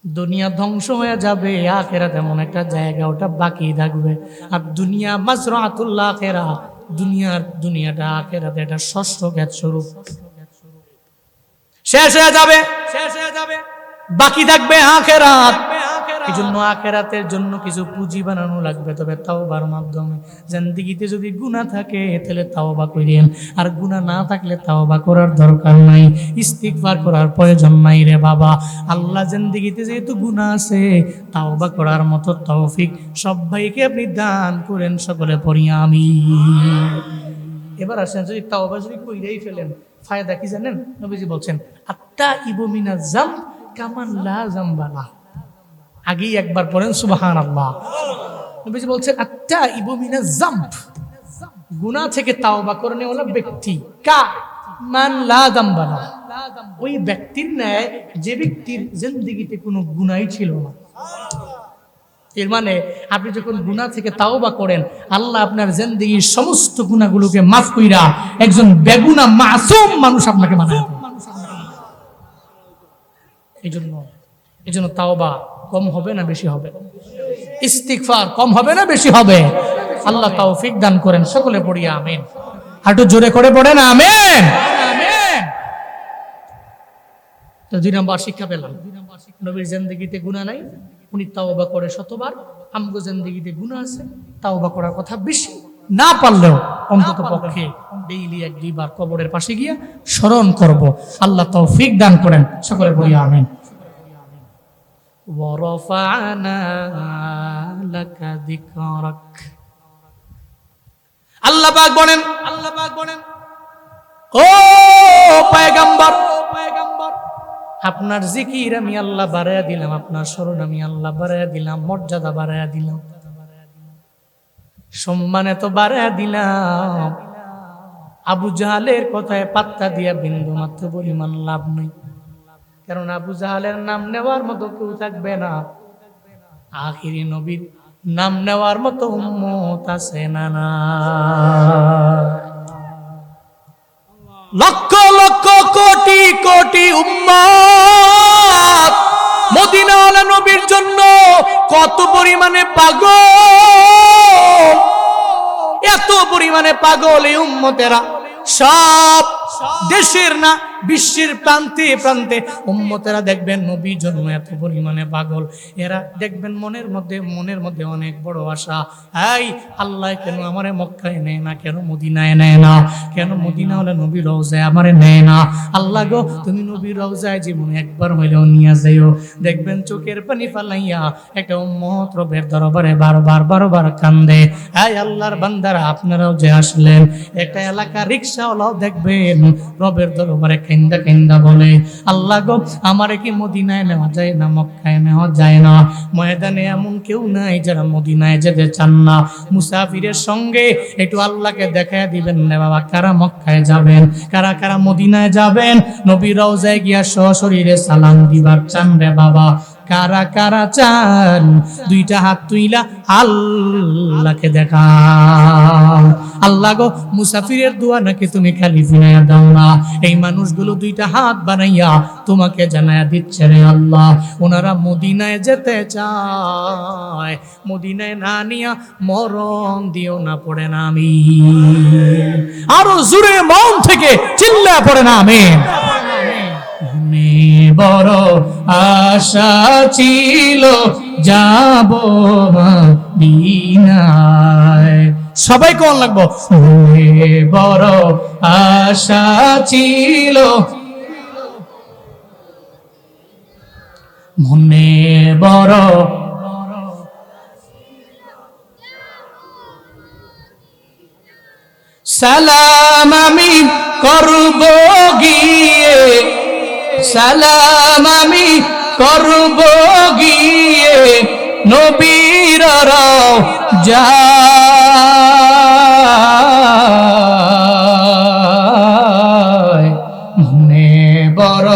দুনিয়া ধ্বংস হয়ে যাবে, আখিরাত এমন একটা জায়গা, ওটা বাকি থাকবে। আর দুনিয়া মাজরাতুল আখিরা, দুনিয়াটা আখিরাত এটা ষষ্ঠ ক্ষেত স্বরূপ, শেষ হয়ে যাবে, বাকি থাকবে আখিরাত। এই জন্য আখিরাতের জন্য কিছু পুঁজি বানানো লাগবে, তবে তাওবার মাধ্যমে। জিন্দেগিতে যদি গুনাহ থাকে তাহলে তাওবা করেন, আর গুনাহ না থাকলে তাওবা করার দরকার নাই, ইস্তিগফার করার প্রয়োজন নাই রে বাবা। আল্লাহ জিন্দেগিতে যেহেতু গুনাহ আছে, তাওবা করার মতো তৌফিক সব ভাইকে আপনি দান করেন, সকলে পড়ি আমিন। এবার আসেন, যদি তাওবা যদি কইরাই ফেলেন, ফায়দা কি জানেন? নবীজি বলছেন, আত্তাইবু মিনাজ যাম কামান লা যামবা লাহু। আগেই একবার পড়েন সুবহানাল্লাহ। নবীজি বলছেন, আত্তাইবু মিনাজ যাম, গুনাহ থেকে তাওবা করে ওলা ব্যক্তি, কা মান লা যামবা লাহু, ওই ব্যক্তির ন্যায় যে ব্যক্তির জিন্দেগিতে কোনো গুনাহই ছিল না। এর মানে আপনি যখন গুনাহ থেকে তাওবা করেন, আল্লাহ আপনার জিন্দেগির সমস্ত গুনাহগুলোকে মাফ কইরা একজন বেগুনাহ মাসুম মানুষ আপনাকে বানায় দেন। এই জন্য তাওবা কম হবে না বেশি হবে? ইস্তিগফার কম হবে না বেশি হবে? আল্লাহ তৌফিক দান করেন, সকলে পড়ি আমিন। হাঁটু জোরে করে পড়েন আমিন। তো 2 নম্বর শিক্ষা পেলাম, নবীর জিন্দেগিতে গুনাহ নাই, উনি তাওবা করে শতবার। আমগো জিন্দেগিতে গুনাহ আছে, তাওবা করার কথা বেশি, না পারলেও অন্তত পক্ষে ডেইলি 1-2 বার কবরের পাশে গিয়ে স্মরণ করব। আল্লাহ তৌফিক দান করেন, সকলে পড়ি আমিন। ওয়ারাফা'না লাকা যিকরাক। আল্লাহ আল্লাহ পাক বলেন, ও পয়গম্বর, আপনার জিকির আমি আল্লাহ বাড়ায়া দিলাম, আপনার স্মরণ আমি আল্লাহ বাড়ায়া দিলাম, মর্যাদা বাড়ায়া দিলাম, সম্মানে তো বাড়ায়া দিলাম। আবু জাহালের কথায় পাত্তা দিয়া বিন্দু মাত্র পরিমাণ লাভ নেই, কারণ আবু জাহালের নাম নেওয়ার মতো কেউ থাকবে না। আখিরি নবীর নাম নেওয়ার মতো উম্মত আছে না? না, লক্ষ লক্ষ কোটি কোটি উম্মত মদিনাওয়ালা নবীর জন্য কত পরিমাণে পাগল, এত পরিমাণে পাগল এই উম্মতেরা। সব দেশের না, বিশ্বের প্রান্তে প্রান্তে উম্মতেরা দেখবেন নবীর জন্য এত পরিমাণে পাগল। এরা দেখবেন মনের মধ্যে অনেক বড় আশা, এই আল্লাহ কেন আমারে মক্কায় নেয় না, কেন মদিনায় নেয় না, কেন মদিনা হলে নবীর রওজায় আমারে নেয় না। আল্লাহ গো, তুমি নবীর রওজায় জীবনে একবার হইলেও নিয়ে যাইও। দেখবেন চোখের পানি ফালাইয়া একটা উম্মত রবের দরবারে বারবার কান্দে। এই আল্লাহর বান্দারা, আপনারাও যে আসলেন, একটা এলাকা রিক্সাওয়ালাও দেখবেন রবের দরবারে কেন্দা কেন্দা বলে, আল্লাহ গো, আমারে কি মদিনায় নেওয়া যায় না, মক্কায় নেওয়া যায় না? ময়দানে এমন কেউ নাই যারা মদিনায় যেতে চান না। মুসাফিরের সঙ্গে একটু আল্লাহকে দেখায় দিবেন না বাবা, কারা মক্কায় যাবেন, কারা কারা মদিনায় যাবেন, নবীর রওজায় গিয়া সশরীরে সালাম দিবার চান রে বাবা? কারা কারা চান? দুইটা হাত তুইলা আল্লাহকে দেখা। আল্লাহ গো, মুসাফিরের দোয়া নাকি তুমি খালি ফিরাইয়া দাও না। এই মানুষগুলো দুইটা হাত বানাইয়া তোমাকে জানায়া দিচ্ছে রে আল্লাহ, ওনারা মদিনায় যেতে চায়, মদিনায় না নিয়া মরণ দিও না, পড়ে না আমি। আরো জোরে মন থেকে চিল্লা পড়ে না আমিন। বড় আশা ছিল যাব মদিনায়, সবাই কোন লাগবো। বড় আশা ছিল, মনে বড় সালাম আমি করব গিয়ে, সালাম আমি করব গিয়ে নবীর রওজায়। মনে বড়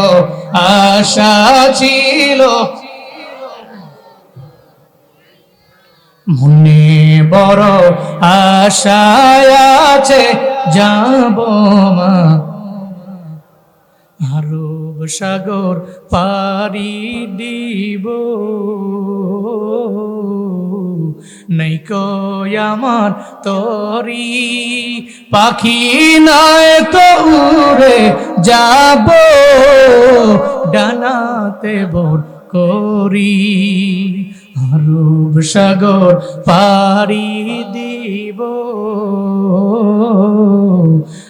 আশা ছিল, মনে বড় আশা আছে যাব মা। আরব সাগর পাড়ি দিব, নইকো আমার তরি, পাখি নয় তো উড়ে যাব ডানাতে ভর করি। আরব সাগর পাড়ি দিব,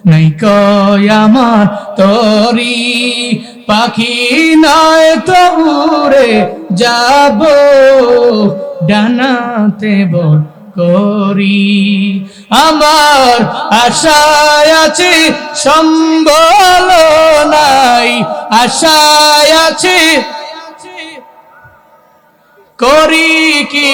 নইকো আমার তরি, পাখি নয় তো উড়ে যাব ডানাতে ভর করি। আমার আশায় আছে সম্বল নাই, আশায় আছে করি কি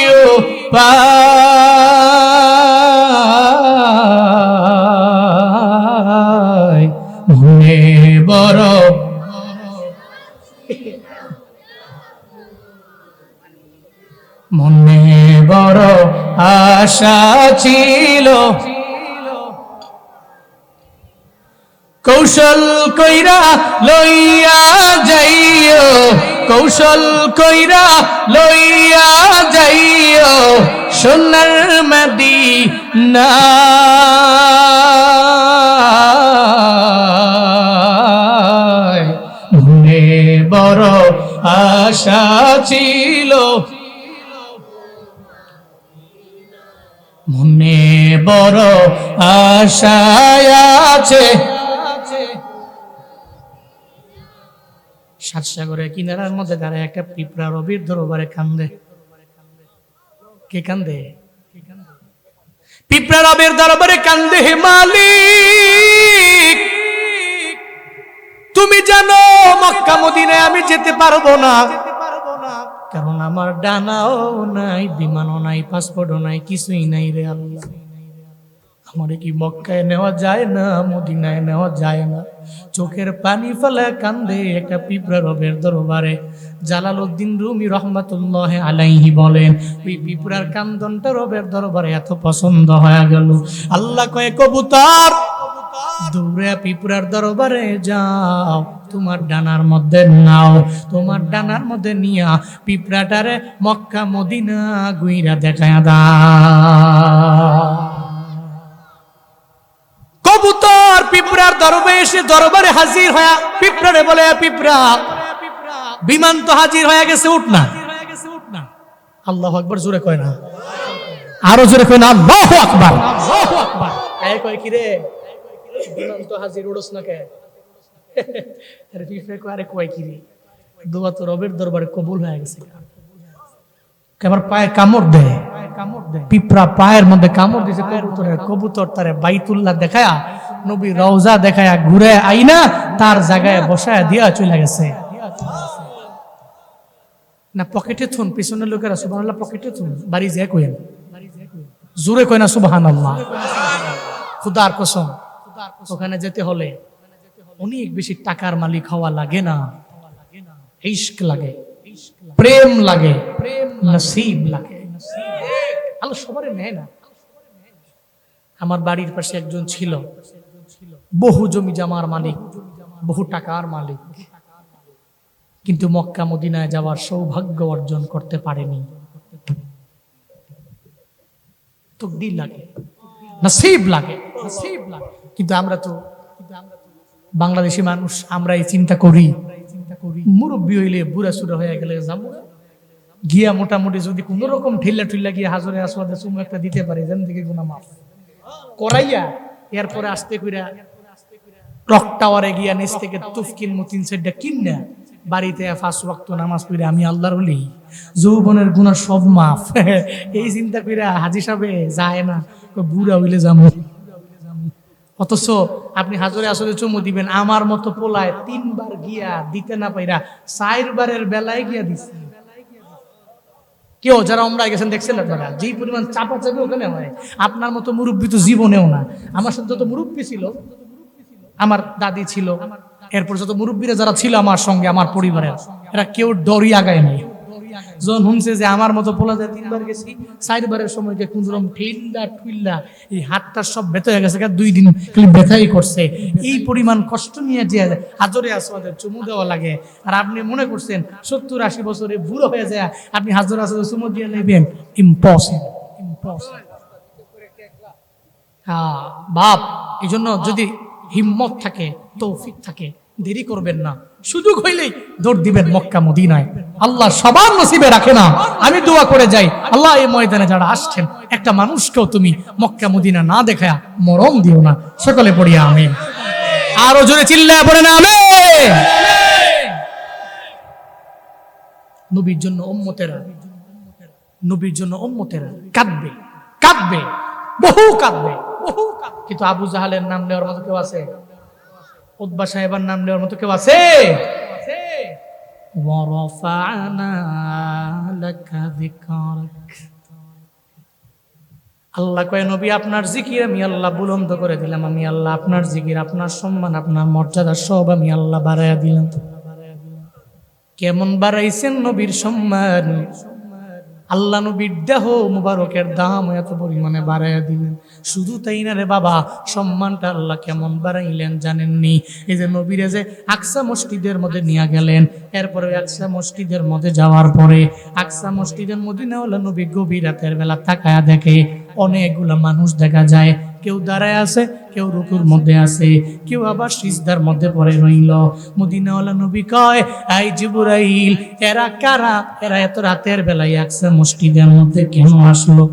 উপায়। মনে বড় মনে বড় আশা ছিল, কৌশল কইরা লইয়া যাইও, কৌশল কইরা লইয়া যাইও সোনার মদিনা। মনে বড় আশা ছিল, মনে বড় আশা আছে। সাতসাগরের কিনারার মধ্যে দাঁড়ায় একটা পিঁপড়া রবির দরবারে কান্দে। কে কান্দে? পিঁপড়া রবের দরবারে কান্দে, হে মালিক তুমি জানো মক্কা মদিনায় আমি যেতে পারবো না, কারণ আমার ডানাও নাই, বিমানও নাই, পাসপোর্টও নাই, কিছুই নাই রে আল্লাহ। আমারে কি মক্কায় নেওয়া যায় না, মদিনায় নেওয়া যায় না? চোখের পানি ফেলে কান্দে একটা পিঁপড়া রবের দরবারে। জালালউদ্দিন রুমি রহমাতুল্লাহ আলাইহি বলেন, ওই পিঁপড়ার কান্দনটা রবের দরবারে এত পছন্দ হয়ে গেল, আল্লাহ কয় কবুতর দৌড়ে পিঁপড়ার দরবারে যাও, তোমার ডানার মধ্যে নাও, তোমার ডানার মধ্যে নিয়া পিঁপড়াটারে মক্কা মদিনা গুইরা দেখায়া দাও। কবুতর পিঁপড়ার দরবারে এসে দরবারে হাজির হয়ে পিঁপড়ারে বলে, পিঁপড়া বিমান তো হাজির হয়ে গেছে, উঠ না। আল্লাহু আকবার জোরে কয় না, আরো জোরে কয় না, আল্লাহু আকবার। এই কয় কি রে, বিমান তো হাজির, উড়স না কে? আরে পিঁপড়া কয়, আরে কয় কি রে, দোয়া তো রবের দরবারে কবুল হয়ে গেছে। আমার পায়ে কামড় দেয়, পিঁপড়া পায়ের মধ্যে কামড় দিয়েছে কবুতরের, কবুতর তারে বাইতুল্লাহ দেখায়া, নবী রওজা দেখায়া ঘুরে আইনা তার জায়গায় বসায় দিয়া চলে গেছে। না পকেটে থুন, পিছনের লোকেরা সুবহানাল্লাহ পকেটে থুন, বাড়ি যায় কইেন, জোরে কয় না সুবহানাল্লাহ। খুদার কসম, ওখানে যেতে হলে অনেক বেশি টাকার মালিক হওয়া লাগে না, ইশক লাগে, প্রেম লাগে, নসিব লাগে। আল্লাহ সবারে নেয় না। আমার বাড়ির পাশে একজন ছিল, বহু জমি জমার মালিক, বহু টাকার মালিক, কিন্তু মক্কা মদিনায় যাওয়ার সৌভাগ্য অর্জন করতে পারেনি। তকদির লাগে, নসিব লাগে, কিন্তু আমরা তো বাংলাদেশি মানুষ, আমরা এই চিন্তা করি, মুরব্বী হইলে বুড়া সুরা হয়ে গেলে যাবো গিয়া মোটামুটি যদি কোন রকম ঠেলা ঠুল্লা গিয়ে হাজরে আসওয়াদে চুমু একটা দিতে পারে, যেন থেকে গুনাহ মাফ করাইয়া, এরপরে আস্তে কইরা ক্লক টাওয়ারে গিয়া নিচ থেকে তুফকিন মুতিন সেটটা কিনা বাড়িতে 5 ওয়াক্ত নামাজ পড়ে আমি আল্লাহর ওলি, যৌবনের গুনাহ সব মাফ, এই চিন্তা কইরা হাজী সাহেবে যায় না, বুড়া হইলে যাবো। অথচ আপনি হাজরে আসলে চুমু দিবেন, আমার মতো পোলায় 3 বার গিয়া দিতে না পাইরা 4 বারের বেলায় গিয়া দিচ্ছে। কেউ যারা ওমরায় গেছেন দেখছেন আপনারা, যেই পরিমাণ চাপাচাপি ওখানে হয়, আপনার মতো মুরব্বী তো জীবনেও না। আমার সাথে যত মুরব্বী ছিল, আমার দাদি ছিল, এরপর যত মুরব্বীরা যারা ছিল আমার সঙ্গে, আমার পরিবারের, এরা কেউ ডরি আগায় নাই। যখন শুনছে যে আমার মতো পোলা যায় 3 বার গেছি, 4 বারের সময়কে কোনরকম ঠেল্লা ঠুল্লা এই হাতটা সব ব্যথা হয়ে গেছে, 2 দিন খালি ব্যথাই করছে। এই পরিমাণ কষ্ট নিয়ে যে হাজরে আসওয়াদের চুমু দেওয়া লাগে, আর আপনি মনে করছেন 70-80 বছরে বুড়ো হয়ে যায় আপনি হাজরে আসওয়াদের চুমু দিয়ে নেবেন? ইম্পসিবল। হ্যাঁ বাপ, এই জন্য যদি হিম্মত থাকে, তৌফিক থাকে, দেরি করবেন না, সুযোগ হইলেই দৌড় দিবেন মক্কা মদিনায়। আল্লাহ সবার নসিবে রাখে না। আমি দোয়া করে যাই, আল্লাহ এই ময়দানে যারা আসছেন, একটা মানুষকেও তুমি মক্কা মদিনা না দেখায়া মরণ দিও না। সকলে পড়িয়া আমিন। আরো জোরে চিল্লায়া পড়ে না আমিন। নবীর জন্য উম্মতেরা, নবীর জন্য উম্মতেরা কাঁদবে, কাঁদবে, বহু কাঁদবে, বহু কাঁদবে। কিন্তু আবু জাহালের নাম নেওয়ার মতো কেউ আছে? উতবা সাহেবের নাম নেওয়ার মতো কেউ আছে? আল্লাহ কয়, নবী আপনার জিকির আমি আল্লাহ বুলন্দ করে দিলাম, আমি আল্লাহ আপনার জিকির, আপনার সম্মান, আপনার মর্যাদা সব আমি আল্লাহ বাড়াইয়া দিলাম। কেমন বাড়াইছেন নবীর সম্মান? আল্লাহ নবীর দেহ মুবারকের দাম এত পরিমাণে বাড়াইয়া দিলেন। শুধু তাই না রে বাবা, সম্মানটা আল্লাহ কেমন বাড়াইলেন জানেননি? এই যে নবীরে যে আকসা মসজিদের মধ্যে নিয়ে গেলেন, এরপরে আকসা মসজিদের মধ্যে যাওয়ার পরে আকসা মসজিদের মদিনাওয়ালা নবী গভীর রাতের বেলা তাকায়া দেখে অনেকগুলা মানুষ দেখা যায়, কেউ দাঁড়ায় আছে, কেউ রুকুর মধ্যে আছে, কেউ আবার সিজদার মধ্যে পড়ে রইল। মদিনাওয়ালা নবী কয়, এই জিবরাইল, এরা কারা? এরা এত রাতের বেলায় আকসা মসজিদের মধ্যে কেন আসলো?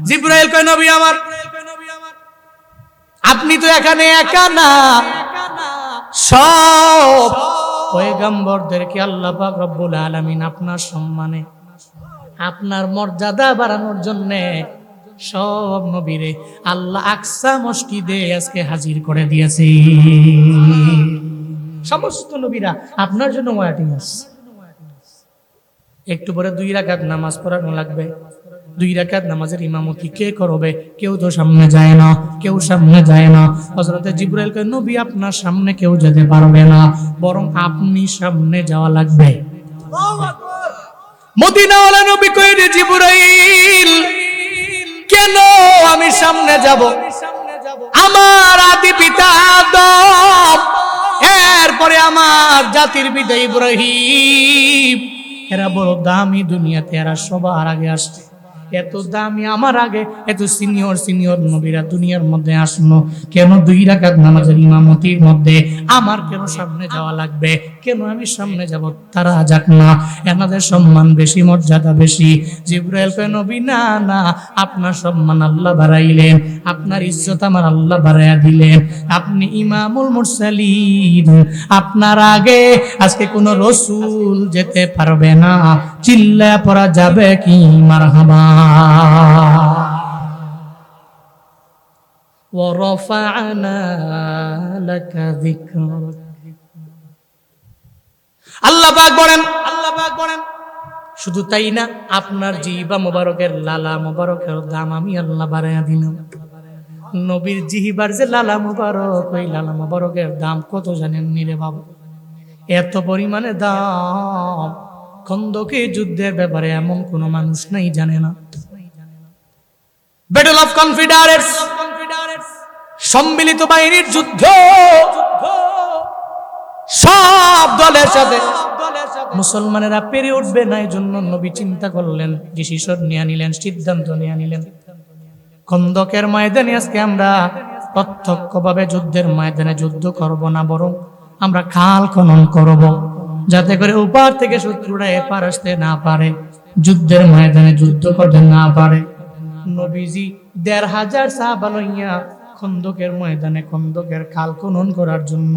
জিবরাইল কয়, নবী আমার, আপনি তো এখানে একা না, সব পয়গম্বরদেরকে আল্লাহ পাক রব্বুল আলামিন আপনার সম্মানে, আপনার মর্যাদা বাড়ানোর জন্য সব নবীরে আল্লাহ আকসা মসজিদে আজকে হাজির করে দিয়েছে। সমস্ত নবীরা আপনার জন্য ওয়েটিং আছে। একটু পরে 2 রাকাত নামাজ পড়ানো লাগবে। 2 রাকাত নামাজের ইমামতি কে করবে? কেউ তো সামনে যায় না, কেউ সামনে যায় না। হযরতে জিবরাইল কয়, নবী আপনার সামনে কেউ যেতে পারবে না, বরং আপনি সামনে যাওয়া লাগবে। মদিনাওয়ালা নবী কয়, রে জিবরাইল, কেন আমি সামনে যাব? আমার আদি পিতা আদম, এরপরে আমার জাতির পিতা ইব্রাহিম, এরা বড় দামি দুনিয়াতে, এরা সবার আগে আসছে। এত দামি আমার আগে এত সিনিয়র নবীরা দুনিয়ার মধ্যে আসলো, কেন 2 রাকাত নামাজের ইমামতির মধ্যে আমার কেন সামনে যাওয়া লাগবে? কেন আমি সামনে যাব? তারা যাক না, এনাদের সম্মান বেশি, মর্যাদা বেশি। জিবরাইল কয়, নবী না না, আপনার সম্মান আল্লাহ বাড়াইলেন, আপনার ইজ্জত আমার আল্লাহ বাড়াইয়া দিলেন, আপনি ইমামুল মুরসালিন, আপনার আগে আজকে কোন রাসূল যেতে পারবে না। চিল্লায়া পড়া যাবে কি মারহাবা। ওয়ারাফা'না লাকা যিকরাক। আল্লাহ পাক বলেন, শুধু তাই না, আপনার জিহ্বা মোবারকের লালা মোবারকের দাম আমি আল্লাহ বাড়াইয়া দিলাম। নবীর জিহ্বার যে লালা মোবারক, ওই লালা মোবারকের দাম কত জানেন নি রে বাবা? এত পরিমাণে দাম, খন্দকে যুদ্ধের ব্যাপারে এমন কোন মানুষ নাই জানে না। ব্যাটল অফ কনফিডারেন্স, সম্মিলিত বাহিনীর যুদ্ধ, সব দলের সাথে মুসলমানেরা পেরে উঠবে না, এই জন্য নবী চিন্তা করলেন, ডিসিশন নিয়ে নিলেন, সিদ্ধান্ত নিয়ে নিলেন, খন্দকের ময়দানে আজকে আমরা প্রত্যক্ষভাবে যুদ্ধের ময়দানে যুদ্ধ করব না, বরং আমরা খাল খনন করব, যাতে করে ওপার থেকে শত্রুরা এপার আসতে না পারে, যুদ্ধের ময়দানে যুদ্ধ করতে না পারে। নবীজি ১৫০০ সাহাবা লইয়া খন্দকের ময়দানে খন্দকের খাল খনন করার জন্য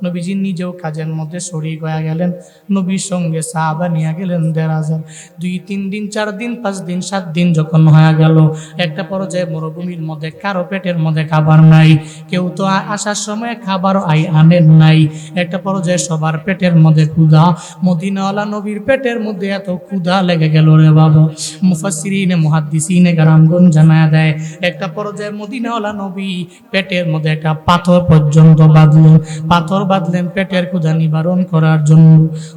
নবীজি নিজেও কাজের মধ্যে শরীক হয়ে গেলেন। নবীর সঙ্গে সাহাবা নিয়ে গেলেন ১৫০০। ২-৩ দিন, ৪ দিন, ৫ দিন, ৭ দিন যখন হয়ে গেল, একটা পর্যায়ে মরুভূমির মধ্যে কারো পেটের মধ্যে খাবার নাই, কেউ তো আসার সময় খাবার আনেন নাই। একটা পর্যায়ে সবার পেটের মধ্যে ক্ষুধা। মদিনাওয়ালা নবীর পেটের মধ্যে এত ক্ষুধা লেগে গেল রে বাবা, মুফাসসিরিনে মুহাদ্দিসিনে কেরামগণ জানায়া দেয়, একটা পর্যায়ে মদিনাওয়ালা নবী পেটের মধ্যে একটা পাথর পর্যন্ত বাঁধলেন পেটের ক্ষুধা নিবারণ করার জন্য।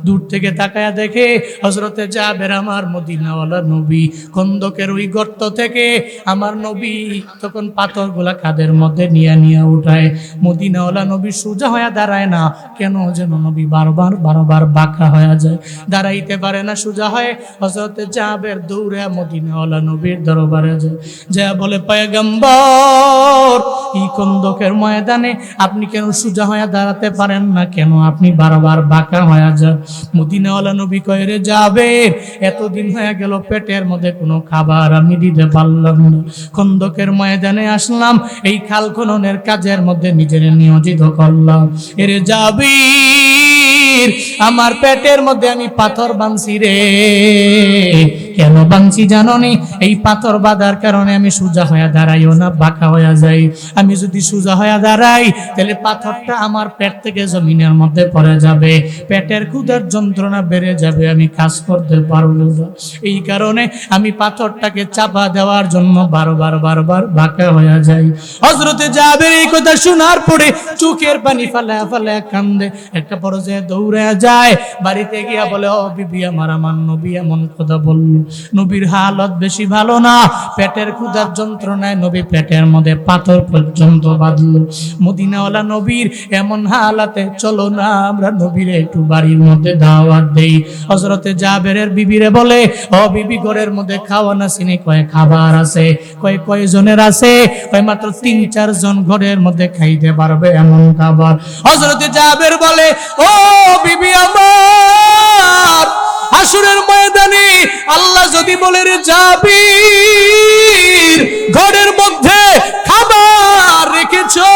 দূর থেকে তাকায়া দেখে হযরতে জাবের, আমার মদিনাওয়ালা নবী, খন্দকের ওই গর্ত থেকে আমার নবী তখন পাথরগুলা কাঁধের মধ্যে নিয়ে উঠায়। মদিনাওয়ালা নবী সোজা হয়ে দাঁড়ায় না, কেন যেন নবী বারবার বাঁকা হয়ে যায়, দাঁড়াইতে পারে না সোজা হয়ে। হযরতে জাবের দৌড়ে মদিনাওয়ালা নবীর দরবারে যায়, যা বলে, পয়গম্বর, এই খন্দকের ময়দানে আপনি কেন সোজা হয়ে দাঁড়াতে পারেন না? কেন আপনি বারবার বাঁকা হয়ে যান? মদিনাওয়ালা নবী কয়, রে জাবের, এতদিন হয়ে গেল পেটের মধ্যে কোনো খাবার আমি দিতে পারলাম না, খন্দকের ময়দানে আসলাম, এই খাল খননের কাজের মধ্যে নিজের নিয়োজিত করলাম। এরে জাবির, আমার পেটের মধ্যে আমি পাথর বাঁধছি রে। কেন বাঁধছি জানোনি? এই পাথর বাঁধার কারণে আমি সোজা হয়ে দাঁড়াইও না, বাঁকা হয়ে যাই। আমি যদি সোজা হয়ে দাঁড়াই, তাহলে পাথরটা আমার পেট থেকে জমিনের মধ্যে পড়ে যাবে, পেটের ক্ষুধার যন্ত্রণা বেড়ে যাবে, আমি কাজ করতে পারবো না। এই কারণে আমি পাথরটাকে চাপা দেওয়ার জন্য বারবার বাঁকা হয়ে যাই। হযরতে জাবের এই কথা শোনার পরে চোখের পানি ফালা কান্দে। একটা পর্যায়ে দৌড়ে যায়, বাড়িতে গিয়া বলে, ও বিবি আমার নবী এমন কথা বলল। নবীর হালত বেশি ভালো না, পেটের ক্ষুধার যন্ত্রণায় নবী পেটের মধ্যে পাথর পর্যন্ত বাঁধলো। মদিনাওয়ালা নবীর এমন হালাতে, চলো না আমরা নবীর একটু বাড়ির মধ্যে দাওয়াত দেই। হযরতে জাবেরের বিবিরে বলে, ও বিবি, ঘরের মধ্যে খাওয়া না চিনি? কয়, খাবার আছে। কয়, কয়জনের আছে? কয়, মাত্র ৩-৪ জন ঘরের মধ্যে খাইতে পারবে এমন খাবার। হযরতে জাবের বলে, ও বিবি আমার, হাসরের ময়দানে আল্লাহ যদি বলে, রে জাবির, ঘরের মধ্যে খাবার রেখেছো,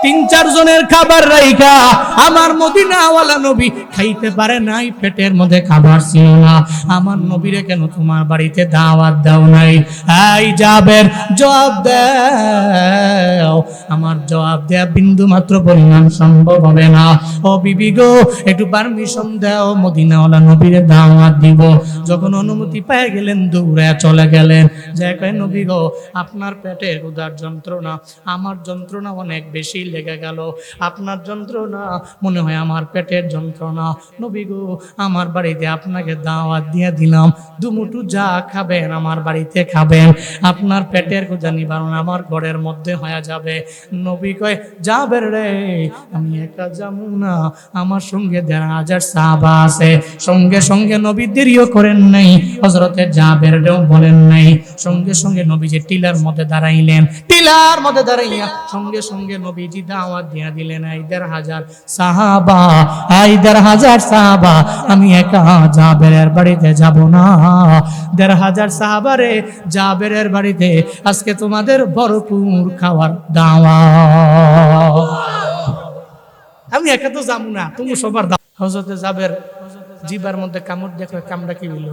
৩-৪ 3-4 জনের খাবার রাইখা আমার মদিনাওয়ালা নবী খাইতে পারে নাই, পেটের মধ্যে খাবার ছিল না। আমার নবীরে কেন তোমার বাড়িতে দাওয়াত দাও নাই? এই জাবের জবাব দাও। আমার জবাব দেয়া বিন্দু মাত্র পরিমাণ সম্ভব হবে না। ও বিবি গো, একটু পারমিশন দাও, মদিনাওয়ালা নবীরে দাওয়াত দিব। যখন অনুমতি পেয়ে গেলেন দৌড়ে চলে গেলেন। যে কয় নবী গো, আপনার পেটের ক্ষুধার যন্ত্রণা আমার যন্ত্রণা অনেক বেশি লেগে গেল। আপনার যন্ত্রণা মনে হয় আমার পেটের যন্ত্রণা। নবী গো, আমার বাড়িতে আপনাকে দাওয়াত দিয়ে দিলাম, দুমুঠু যা খাবেন আমার বাড়িতে খাবেন, আপনার পেটের ক্ষুধা নিবারণ আমার ঘরের মধ্যে হয়ে যাবে। নবী কয়, যাবের রে, আমি একা যাবো না, আমার সঙ্গে 1,500 সাহাবা আছে। সঙ্গে সঙ্গে নবী দেরিও করেন নাই, হযরতে জাবের রেও বলেন নাই। সঙ্গে সঙ্গে নবীজি টিলার মধ্যে দাঁড়াইলেন। টিলার মধ্যে দাঁড়াইয়া সঙ্গে সঙ্গে নবীজি দাওয়াত দিয়া দিলেন, 1,500 সাহাবা, 1,500 সাহাবা, আমি একা জাবেরের বাড়িতে যাব না। 1,500 সাহাবারে, জাবেরের বাড়িতে আজকে তোমাদের ভরপুর খাওয়ার দাওয়াত। আমি একা তো যাবো না, তুমি সবার দাও। হযরতে জাবের জিবার মধ্যে কামড় দেখো, কামড়া কি হইল?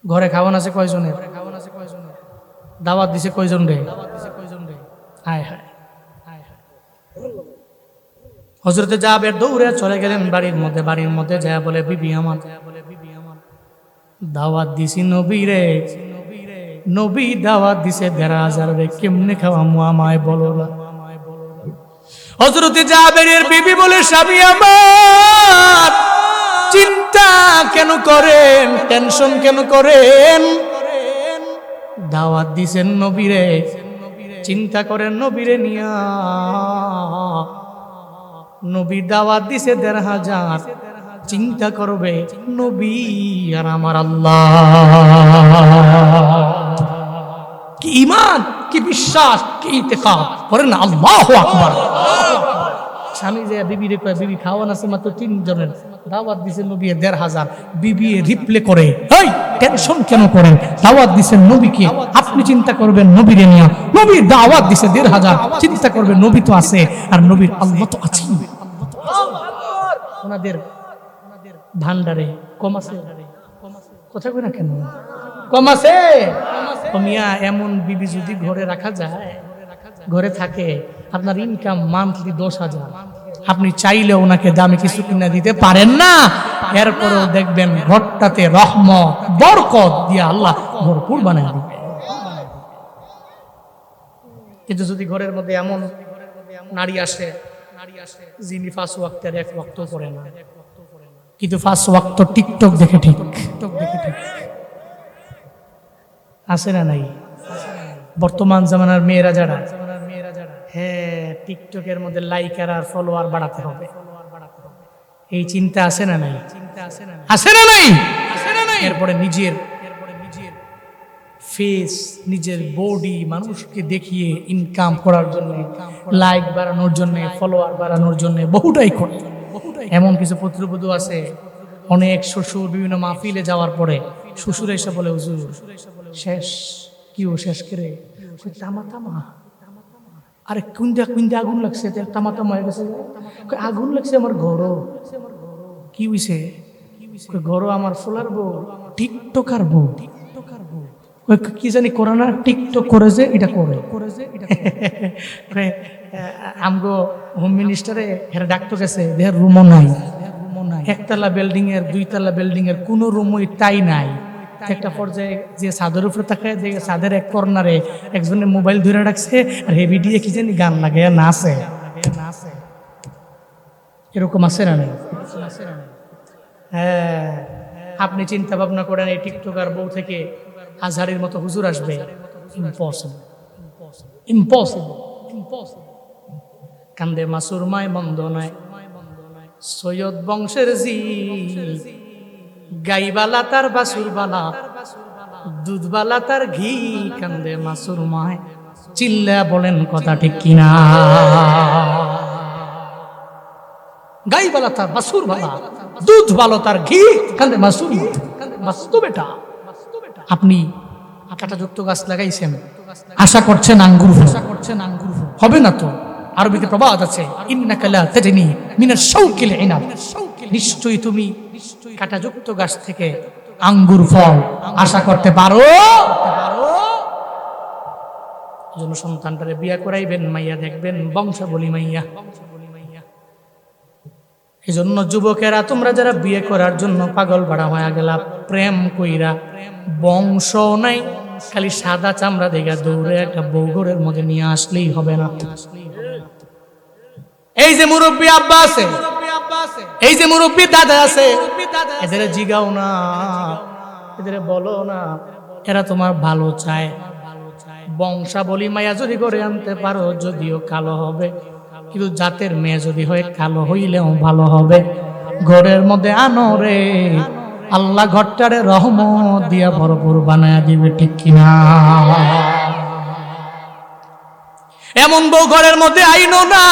ঘরে খাওয়ান আছে কয়জনের? দাওয়াত দিছে কয়জন রে? হায় হায় হায় হায়। হযরতে জাবের দৌড়ে চলে গেলেন বাড়ির মধ্যে। বাড়ির মধ্যে যায় বলে, বিবি আমার দাওয়াত দিছি নবী রে, নবী দাওয়াত দিছে 1,500 রে, কেমনে খাওয়ামু আমায় বলো না। হযরতে জাবেরের বিবি বলে, স্বামী আমার, চিন্তা কেন করেন, টেনশন কেন করেন? দাওয়াত দিছেন নবীরে, চিন্তা করেন নবীরে নিয়া। নবী দাওয়াত দিছে 1,500, চিন্তা করবে নবী আর আমার আল্লাহ। কি ঈমান, কি বিশ্বাস, কি ইতিকাদ, করেন না আল্লাহু আকবার। স্বামী যে বিবিরে কয়, বিবি খাওয়ান আছে মাত্র 3 জনের, দাওয়াত দিছেন নবী 1,500। বিবি রিপ্লে করে, এই টেনশন কেন করেন, দাওয়াত দিছেন নবীকে, আপনি চিন্তা করবেন নবীরে নিয়া। নবী দাওয়াত দিছে 1,500, চিন্তা করবেন নবী তো আছে আর নবীর আল্লাহ তো আছে। ওনাদের ভান্ডারে কম আছে, কথা কই না কেন? কম আছে। মিয়া, এমন বিবি যদি ঘরে রাখা যায়, ঘরে থাকে, আপনার ইনকাম মান্থলি 10,000, আপনি চাইলে ওনাকে দামে কিছু কিনা দিতে পারেন না। এরপরেও দেখবেন ঘরটাতে রহমত বরকত দিয়ে আল্লাহ ভরপুর বানায় দিবে। কিন্তু যদি ঘরের মধ্যে এমন নারী আসে যিনি 5 ওয়াক্তের 1 ওয়াক্ত পড়ে না, কিন্তু 5 ওয়াক্ত টিকটক দেখে, ঠিক আছে না নাই? বর্তমান জামানার মেয়েরা যারা, হ্যাঁ, টিকটকের মধ্যে লাইকার আর ফলোয়ার বাড়াতে হবে, এই চিন্তা আছে না নাই? আছে না নাই? এরপরে নিজের ফেস, নিজের বডি মানুষকে দেখিয়ে ইনকাম করার জন্য, লাইক বাড়ানোর জন্য, ফলোয়ার বাড়ানোর জন্য বহুটাই করে। এমন কিছু পুত্রবধূ আছে, অনেক শ্বশুর বিভিন্ন মাহফিলে যাওয়ার পরে শ্বশুর এসে বলে, হুজুর শেষ। কি ও শেষ করে? তামা তামা। আরে কুইন্দা কুইন্দা আগুন লাগছে, তামা তামা হয়ে গেছে। আগুন লাগছে আমার ঘরও। কি হইছে? ঘরও আমার ফোলার বউ, টিকটকার বউ। কি জানি করে না, টিকটক করে যে এটা করে আমগো হোম মিনিস্টারে হেরা ডাক্তার গেছে, দেহের রুমও নাই, 1তলা বিল্ডিং এর 2তলা বিল্ডিং এর কোনো রুমই তাই নাই। একটা পর্যায়ে যে ছাদের উপরে তাকায় দেখে ছাদের এক কর্নারে একজনের মোবাইল ধরে রাখছে আর হেভি দিয়ে কি জানি গান লাগে নাচে। এরকম আছে না? হ্যাঁ, আপনি চিন্তা ভাবনা করেন এই টিকটকার বউ থেকে আজহারের মতো হুজুর আসবে? ইম্পসিবল। কান্দে মাসুর মায় মন্দ নয়, সৈয়দ বংশের জি, গাইবালা তার বাসুর বালা, দুধবালা তার ঘি, কান্দে মাসুর মায়। চিল্লা বলেন কথা ঠিক কিনা? গাইবালা তার বাসুর বালা, দুধ ভালো তার ঘি, কান্দে মাসুর মায়। বাস্তব এটা। আপনি কাঁটাযুক্ত গাছ লাগাইছেন, আশা করছেন আঙ্গুর, হবে না তো। আরবিতে প্রবাদ আছে, ইন্নাকা লা তাজনি মিনাশ শাওকিল ইনাব, নিশ্চয়ই তুমি কাঁটাযুক্ত গাছ থেকে আঙ্গুর ফল আশা করতে পারো। এজন্য সন্তানটারে বিয়া করাইবেন, মাইয়া দেখবেন বংশাবলী মাইয়া। এজন্য যুবকেরা, তোমরা যারা বিয়ে করার জন্য পাগল ভাড়া হয়ে গেলা, প্রেম কইরা বংশ নাই, খালি সাদা চামড়া দেখা দৌড়ে একটা বৌগরের মধ্যে নিয়ে আসলেই হবে না। এই যে মুরব্বী আব্বা আছে, এই যে মুরব্বী দাদা আছে, এদের জিগাও না, এদের বলো না, এরা তোমার ভালো চায়। বংশাবলী মায়া যদি করে আনতে পারো, যদিও কালো হবে, কিন্তু জাতের মেয়ে যদি হয় কালো হইলেও ভালো হবে। ঘরের মধ্যে আনো রে, আল্লাহ ঘরটারে রহমত দিয়া ভরপুর বানায়া দিবে, ঠিক কিনা? এমন বউ ঘরের মধ্যে আইনো না,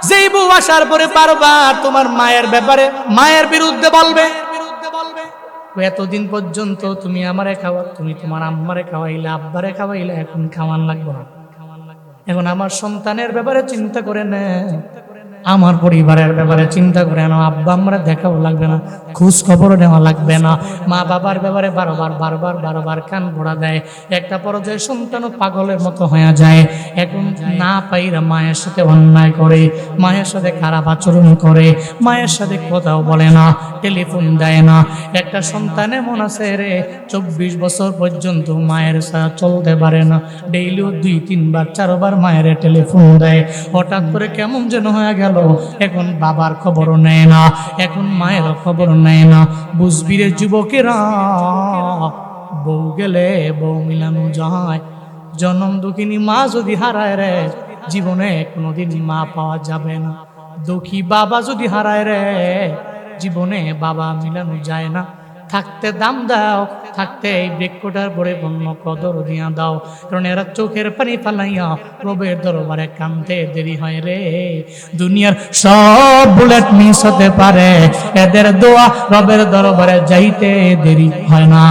যেই বউ আসার পরে বারবার তোমার মায়ের ব্যাপারে, মায়ের বিরুদ্ধে বলবে। এতদিন পর্যন্ত তুমি আমারে খাওয়া, তুমি তোমার আম্মারে খাওয়াইলা, আব্বারে খাওয়াইলা, এখন খাওয়ান লাগবে না। এখন আমার সন্তানের ব্যাপারে চিন্তা করে না, আমার পরিবারের ব্যাপারে চিন্তা করে না, আব্বা আমরা দেখাও লাগবে না, খোঁজ খবর নেওয়া লাগবে না। মা বাবার ব্যাপারে বারবার কান ভরা দেয়। একটা পর্যায়ে সন্তানও পাগলের মতো হয়ে যায়। এখন না পাইরা মায়ের সাথে অন্যায় করে, মায়ের সাথে খারাপ আচরণ করে, মায়ের সাথে কথাও বলে না, টেলিফোন দেয় না। একটা সন্তান এমন আছে রে, 24 বছর পর্যন্ত মায়ের সাথে চলতে পারে না, ডেইলিও 2-3 বার 4 বার মায়ের টেলিফোন দেয়। হঠাৎ করে কেমন যেন হয়ে গেল, এখন বাবার খবরও নেয় না, এখন মায়ের খবর নেয় না। বুঝবি রে যুবকেরা, বউ গেলে বউ মিলানো যায়। জনম দুঃখিনী মা যদি হারায় রে, জীবনে কোনোদিন মা পাওয়া যাবে না। দুঃখী বাবা যদি হারায় রে, জীবনে বাবা মিলানো যায় না। থাকতে দাম দাও, থাকতে এই বৃক্ষটার পরে বন্য কদর দিয়া দাও, কারণ এরা চোখের পানি ফালাইয়া রবের দরবারে কান্দতে দেরি হয় রে। দুনিয়ার সব বুলেট মিস হতে পারে, এদের দোয়া রবের দরবারে যাইতে দেরি হয় না।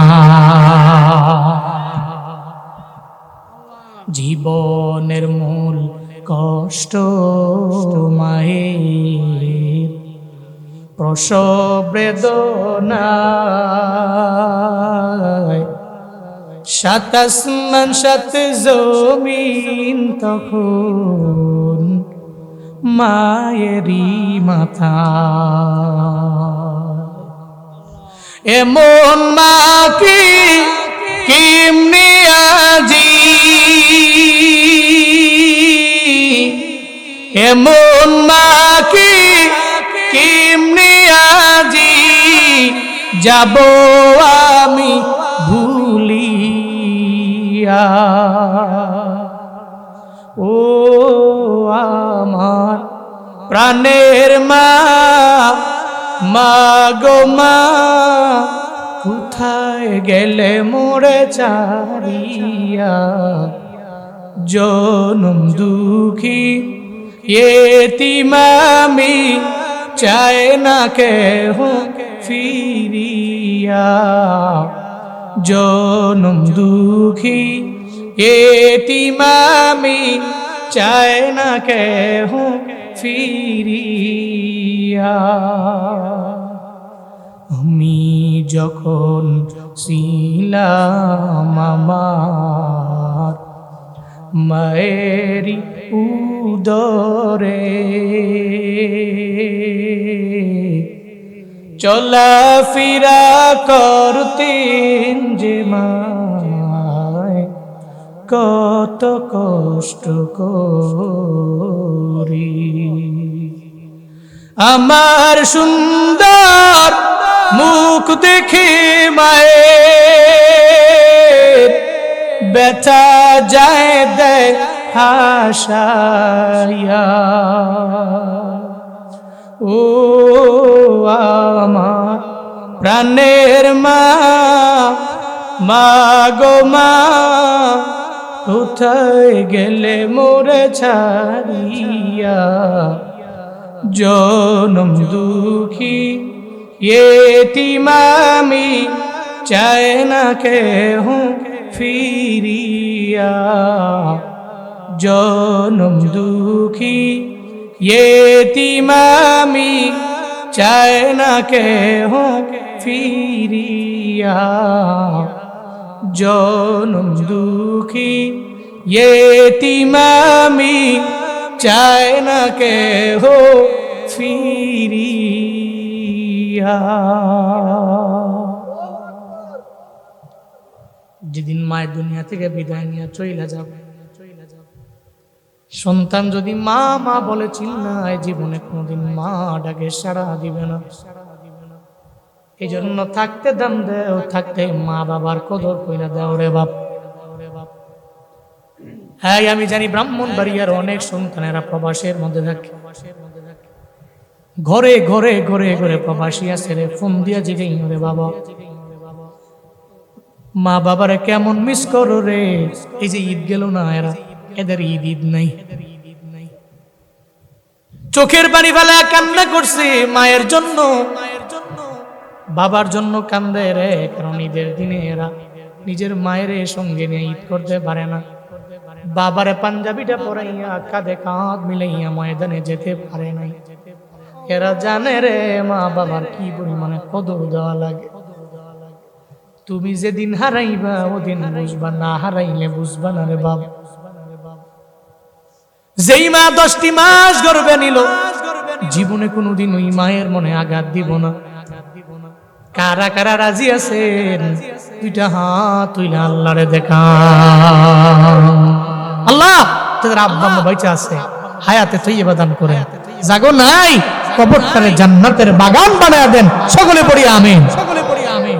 জীবনের মূল কষ্ট মায়ের, প্রসব বেদনায়, 7 আসমান 7 জমিন তখন মায়েরই মাথা। এমন মা কি কেমনে আজি, এমন মা কি কেমনে আজি যাব আমি ভুলিয়া। ও আমার প্রাণের মা, মা গো মা, কোথায় গেলে মোরে ছাড়িয়া। জনম দুঃখী এতিম আমি, চায় না কেহ ফিরিয়া। জনম দুঃখী এতিম আমি, চায় না কেহ ফিরিয়া। আমি যখন ছিলাম আমার মায়েরি উদরে, চলাফেরা করতেন যে মায়, কত কষ্ট করি। আমার সুন্দর মুখ দেখে মায়ের ব্যথা যায় দেয় হাসাইয়া। ও আমার প্রাণের মা, মা গো মা, কোথায় গেলে মোরে ছাড়িয়া। জনম দুঃখী এতিম আমি, চায় না কেহ ফিরিয়া। জনম দুঃখী ইয়েতিমামি চায় না কে হো ফিরিয়া, জনম দুঃখী ইয়েতিমামি চায় না কে হো ফিরিয়া। যেদিন মায়ের দুনিয়া থেকে বিদায় নিয়ে চইলা যাবে, সন্তান যদি মা মা বলে চিল্লায়, জীবনে কোনোদিন মা ডাকে সাড়া দিবে না। এই জন্য থাকতে দাম দেও, থাকতে মা বাবার কদর কইরা দাও রে বাপ। হ্যাঁ, আমি জানি ব্রাহ্মণবাড়িয়ার অনেক সন্তানেরা প্রবাসের মধ্যে থাকে, ঘরে ঘরে ঘরে ঘরে প্রবাসী আছে রে। ফোন দিয়া জিগাই রে বাবা, মা বাবারে কেমন মিস করো রে। এই যে ঈদ গেল না, এরা এদের ঈদ নাই। চোখের পানি ফেলা কান্না করছে মায়ের জন্য, বাবার জন্য কান্দে রে। কারণ ঈদের দিনে এরা নিজের মায়ের সঙ্গে নিয়ে ঈদ করতে পারে না। বাবারে পাঞ্জাবিটা পরাইয়া কাঁধে কাঁধ মিলাইয়া ময়দানে যেতে পারে নাই। এরা জানে রে মা বাবার কি পরিমাণে কদর দেওয়া লাগে। তুমি যেদিন হারাইবা ওদিন বুঝবা, না হারাইলে বুঝবা না রে বাবা। যেই মা 10টি মাস গর্ভে নিল, জীবনে কোনোদিন ওই মায়ের মনে আঘাত দিব না। কারা কারা রাজি আছেন? দুইটা হাত তুইলা আল্লাহরে দেখা। আল্লাহ তাদের আব্বা আম্মা বাইচা আছে, হায়াতে তৈয়বা দান করেন। জাগো নাই, কবরটারে জান্নাতের বাগান বানায়া দেন। সকলে পড়ি আমিন, সকলে পড়ি আমিন।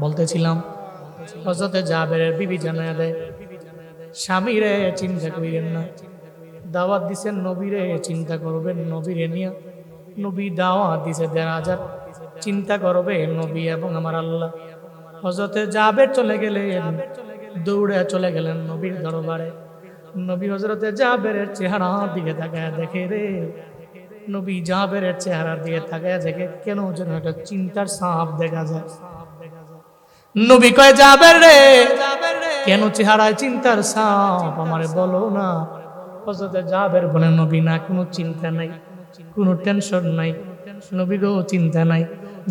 বলতেছিলাম হযরতে জাবেরের বিবি জানায়া দেয়, স্বামীরে চিন্তা করিবেন না, দাওয়াত দিছেন নবীরে চিন্তা করবেন, নবীরে নিয়া নবী দাওয়াত দিছে 1000 চিন্তা করবে নবী এবং আমার আল্লাহ। হযরতে জাবের চলে গেলেন, দৌড়ে চলে গেলেন নবীর দরবারে। নবী হযরতে জাবেরের চেহারার দিকে তাকায় দেখে রে, নবী জাবেরের চেহারার দিকে তাকায় দেখে কেন যেন একটা চিন্তার ছাপ দেখা যায়। নবী কয়, জাবের রে কেন চেহারায় চিন্তার ছাপ, আমারে বলো না। হযরতে জাবের বলেন, নবী না, কোনো চিন্তা নাই, কোনো টেনশন নাই। নবী গো চিন্তা নাই।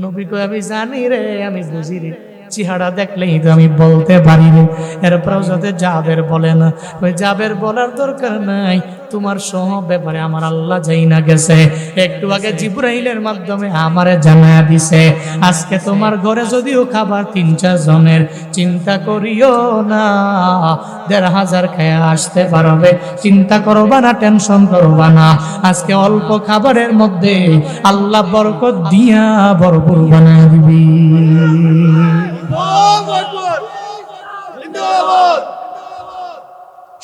নবী কয়, আমি জানি রে, আমি বুঝি রে, চেহারা দেখলেই তো আমি বলতে পারি রে। এরপর হযরতে জাবের বলেন, ওই জাবের বলার দরকার নাই, তোমার সহ ব্যাপারে আমার আল্লাহ যাই না গেছে। একটু আগে জিবরাইলের মাধ্যমে আমারে জানায়া দিছে, আজকে তোমার ঘরে যদিও খাবার 3-4 জনের, চিন্তা করিও না, 1500 খেয়ে আসতে পারবে। চিন্তা করবা না, টেনশন করবা না। আজকে অল্প খাবারের মধ্যে আল্লাহ বরকত দিয়া ভরপুর বানায় দিবি।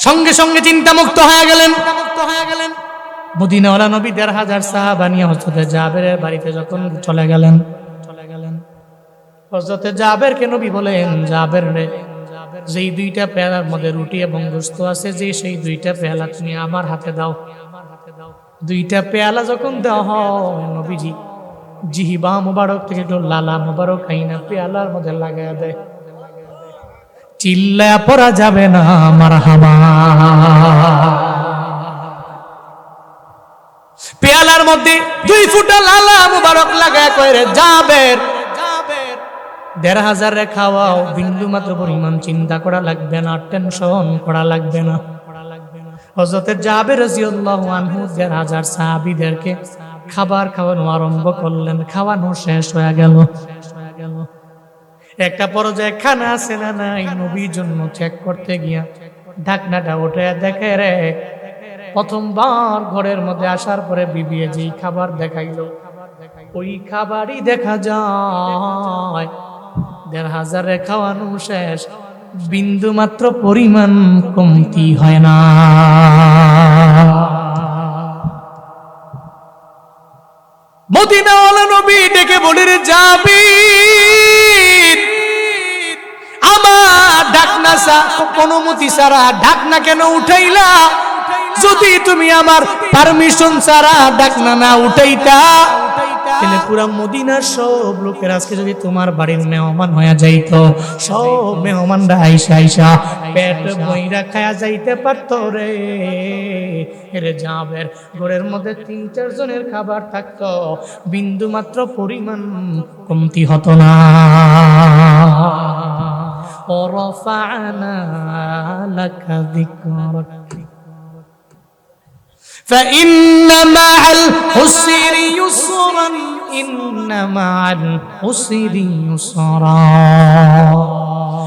সঙ্গে সঙ্গে চিন্তা মুক্ত হয়ে গেলেন। মদিনাওয়ালা নবী 1500 সাহাবা নিয়ে হযরতে জাবেরের বাড়িতে যখন চলে গেলেন, হযরতে জাবেরকে নবী বলেন, জাবের রে, যেই 2টা পেয়ালার মধ্যে রুটি এবং গোশত আছে, যে সেই 2টা পেয়ালা তুমি আমার হাতে দাও। 2টা পেয়ালা যখন দেওয়া হয়, নবীজি জিহিবা মুবারক থেকে একটু লালা মুবারক আইনা পেয়ালার মধ্যে লাগায় দেয়। চিল্লায়া পড়া যাবে না মারহাবা। পেয়ালার মধ্যে 2 ফুটা লালা মুবারক লাগায় কয় রে জাবের, 1500 রে খাওয়াও, বিন্দু মাত্র পরিমাণ চিন্তা করা লাগবে না, টেনশন করা লাগবে না। হযরতে জাবের রাদিয়াল্লাহু আনহু 1500 সাহাবীদেরকে খাবার খাওয়ানো আরম্ভ করলেন। খাওয়ানো শেষ হয়ে গেল। একটা পর্যায়ে খানা আছে না নাই, নবীর জন্য চেক করতে গিয়া ঢাকনাটা উঠে দেখে রে, প্রথমবার ঘরের মধ্যে আসার পরে বিবি যেই খাবার দেখাইলো, ওই খাবারই দেখা যায় 1500 রে খাওয়ানো শেষ, বিন্দু মাত্র পরিমাণ কমতি হয় না। মদিনাওয়ালা নবী ডেকে বলে, রে জাবির, আমার ঢাকনা অনুমতি ছাড়া ঢাকনা কেন উঠাইলা? যদি তুমি আমার পারমিশন ছাড়া ঢাকনা না উঠাইতা, তাহলে পুরা মদিনার সব লোকের আজকে যদি তোমার বাড়ির মেহমান হয়ে যাইতো, সব মেহমানরা আইসা আইসা পেট বইরা খায়া যাইতে পারতো রে। এরে জাবের ঘরের মধ্যে 3-4 জনের খাবার থাকতো, বিন্দু মাত্র পরিমাণ কমতি হতো না। ورفعنا لك ذكرك فإن مع العسر يسرا إن مع العسر يسرا।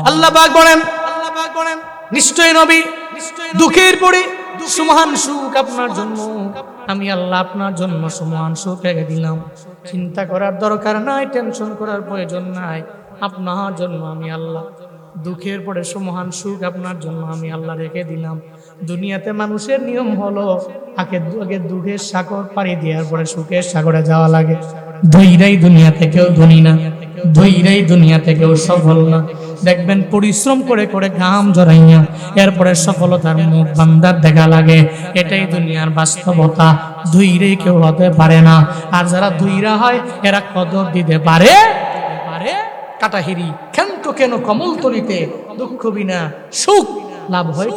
আল্লাহ পাক বলেন নিশ্চয় নবী দুঃখের পরে সুমহান সুখ আপনার জন্য, আমি আল্লাহ আপনার জন্য সুমহান সুখ রেখে দিলাম। চিন্তা করার দরকার নাই, টেনশন করার প্রয়োজন নাই। আপনার জন্য আমি আল্লাহ দুঃখের পরে সুমহান সুখ আপনার জন্য আমি আল্লাহ রেখে দিলাম। দুনিয়াতে মানুষের নিয়ম হলো আগে দুঃখের সাগর পাড়ি দেওয়ার পরে সুখের সাগরে যাওয়া লাগে। ধৈরাই দুনিয়া থেকেও ধনী না, ধৈরাই দুনিয়া থেকেও সফল না। দেখবেন পরিশ্রম করে করে ঘাম জড়াইয়া এরপরে সফলতার মুখ বান্দার দেখা লাগে। এটাই দুনিয়ার বাস্তবতা। ধৈরে কেউ হতে পারে না। আর যারা ধৈরা হয় এরা কদর দিতে পারে। কাটাহিরি ক্ষান্ত কেন কমল তরিতে, দুঃখ বিনা সুখ লাভ হয়।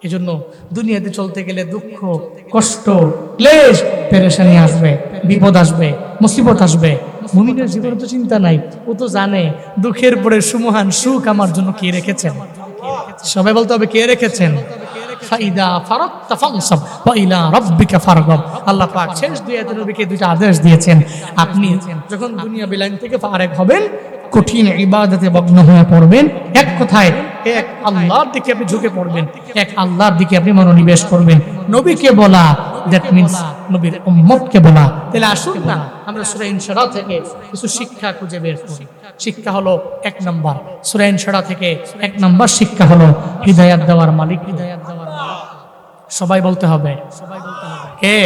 এজন্য দুনিয়াতে চলতে গেলে দুঃখ, কষ্ট, ক্লেশ, পেরেশানি আসবে, বিপদ আসবে, মুসিবত আসবে। মুমিনের জীবনে তো চিন্তা নাই, ও তো জানে দুঃখের পরে সুমহান সুখ আমার জন্য কে রেখেছেন। সবাই বলতে হবে কে রেখেছেন। ফাইদা ফারাগতা ফানসাব ওয়া ইলা রাব্বিকা ফারগাব। আল্লাহ পাক শেষ দুই আয়াতে নবীকে দুইটা আদেশ দিয়েছেন। আপনি যখন দুনিয়া বিলাইন থেকে ফারেক হবেন, কঠিন ইবাদতে মগ্ন হয়ে পড়বেন, এক কথায় এক আল্লাহর দিকে আপনি ঝুঁকে পড়বেন, এক আল্লাহর দিকে আপনি মনোনিবেশ করবেন। নবীকে বলা, দ্যাট মিন্স নবীর উম্মতকে বলা। তাহলে আসুন না আমরা সূরা ইনশিরাহ থেকে কিছু শিক্ষা খুঁজে বের করি। শিক্ষা হলো 1 নাম্বার, সূরা ইনশিরাহ থেকে 1 নাম্বার শিক্ষা হলো হিদায়াত দেওয়ার মালিক, হিদায়াত দেওয়ার মালিক। সবাই বলতে হবে কে?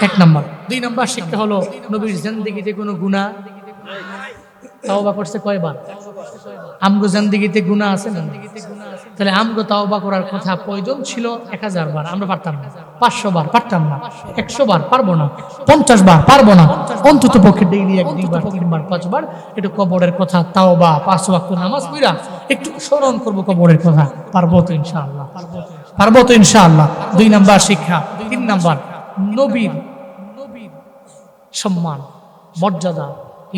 1 নাম্বার। 2 নাম্বার শিক্ষা হলো নবীর জিন্দেগিতে কোনো গুনাহ তাওবা করছে কয়বার? আমগো জিন্দেগিতে গুনাহ আছে না? তাহলে আমগো তাওবা করার কথা প্রয়োজন ছিল 1000 বার, আমরা পারতাম না। 500 বার পারতাম না, 100 বার পারবো না, 50 বার পারবো না। অন্তত পক্ষে ডেইলি 1 বার 3 বার 5 বার একটু কবরের কথা, তাওবা, 5 ওয়াক্ত নামাজ পড়া একটু স্মরণ করবো কবরের কথা। পারবো তো ইনশাআল্লাহ, পারবো তো ইনশাআল্লাহ। 2 নাম্বার শিক্ষা। 3 নাম্বার, নবীর সম্মান, মর্যাদা,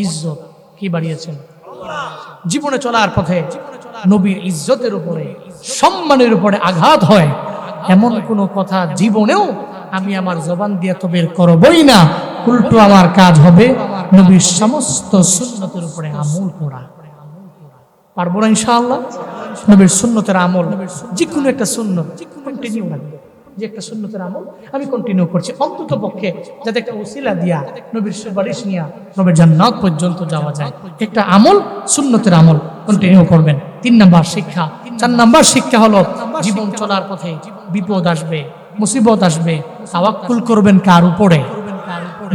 ইজ্জত কি বাড়িয়েছেন? জীবনে চলার পথে নবীর ইজ্জতের উপরে, সম্মানের উপরে আঘাত হয় এমন কোনো কথা জীবনেও আমি আমার জবান দিয়ে তো বের করবই না। উল্টো আমার কাজ হবে নবীর সমস্ত সুন্নতের উপরে আমল করা। পারবো না ইনশাআল্লাহ? নবীর সুন্নতের আমল, যে কোনো একটা সুন্নত কন্টিনিউ রাখবো। যে একটা সুন্নতের আমল আমি কন্টিনিউ করছি, অন্তত পক্ষে যাতে একটা ওসিলা দিয়া নবীর সুপারিশ নিয়া নবীর জান্নাত পর্যন্ত যাওয়া যায়। একটা আমল, সুন্নতের আমল কন্টিনিউ করবেন। 3 নাম্বার শিক্ষা। 4 নাম্বার শিক্ষা হলো জীবন চলার পথে বিপদ আসবে, মুসিবত আসবে, তাওয়াক্কুল করবেন কার উপরে?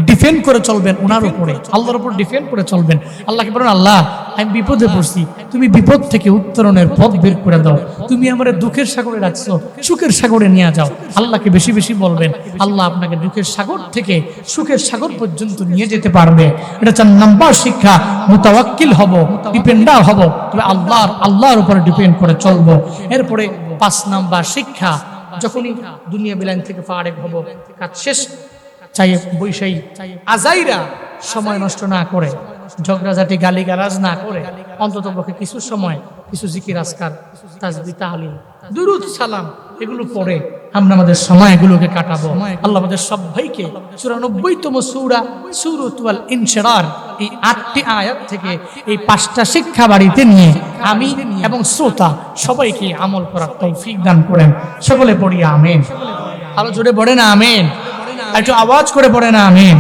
ডিফেন্ড করে চলবেন ওনার উপরে, আল্লাহর উপর ডিফেন্ড করে চলবেন। আল্লাহকে বলেন, আল্লাহ আমি বিপদে পড়ছি, তুমি বিপদ থেকে উত্তরণের পথ বের করে দাও। তুমি আমার দুঃখের সাগরে রাখছো, সুখের সাগরে নিয়ে যাও। আল্লাহকে বেশি বেশি বলবেন, আল্লাহ আপনাকে দুঃখের সাগর থেকে সুখের সাগর পর্যন্ত নিয়ে যেতে পারবে। এটা 4 নাম্বার শিক্ষা। মুতাওয়াক্কিল হব, ডিপেন্ডার হব, তবে আল্লাহর উপরে ডিপেন্ড করে চলবো। এরপরে 5 নাম্বার শিক্ষা, যখনই দুনিয়া বিলাইন থেকে ফারেক হব, কাজ শেষ, চাই বৈশাই আজাইরা সময় নষ্ট না করে, ঝগড়াঝাটি গালিগালাজ না করে, অন্তত পক্ষে কিছু সময় কিছু জিকির আজকার, তাসবিহ, তাহলিল, দুরূদ, সালাম এগুলো পড়ে আমরা আমাদের সময়গুলোকে কাটাবো। আল্লাহ আমাদের সবাইকে 94তম সূরা সূরাতুল ইনশিরাহ এই 8টি আয়াত থেকে এই 5টা শিক্ষা বাড়িতে নিয়ে আমি এবং শ্রোতা সবাইকে আমল করার তৌফিক দান করেন। সকলে পড়ি আমিন। আরো জোরে পড়ে না আমিন, একটু আওয়াজ করে পড়ে না আমিন।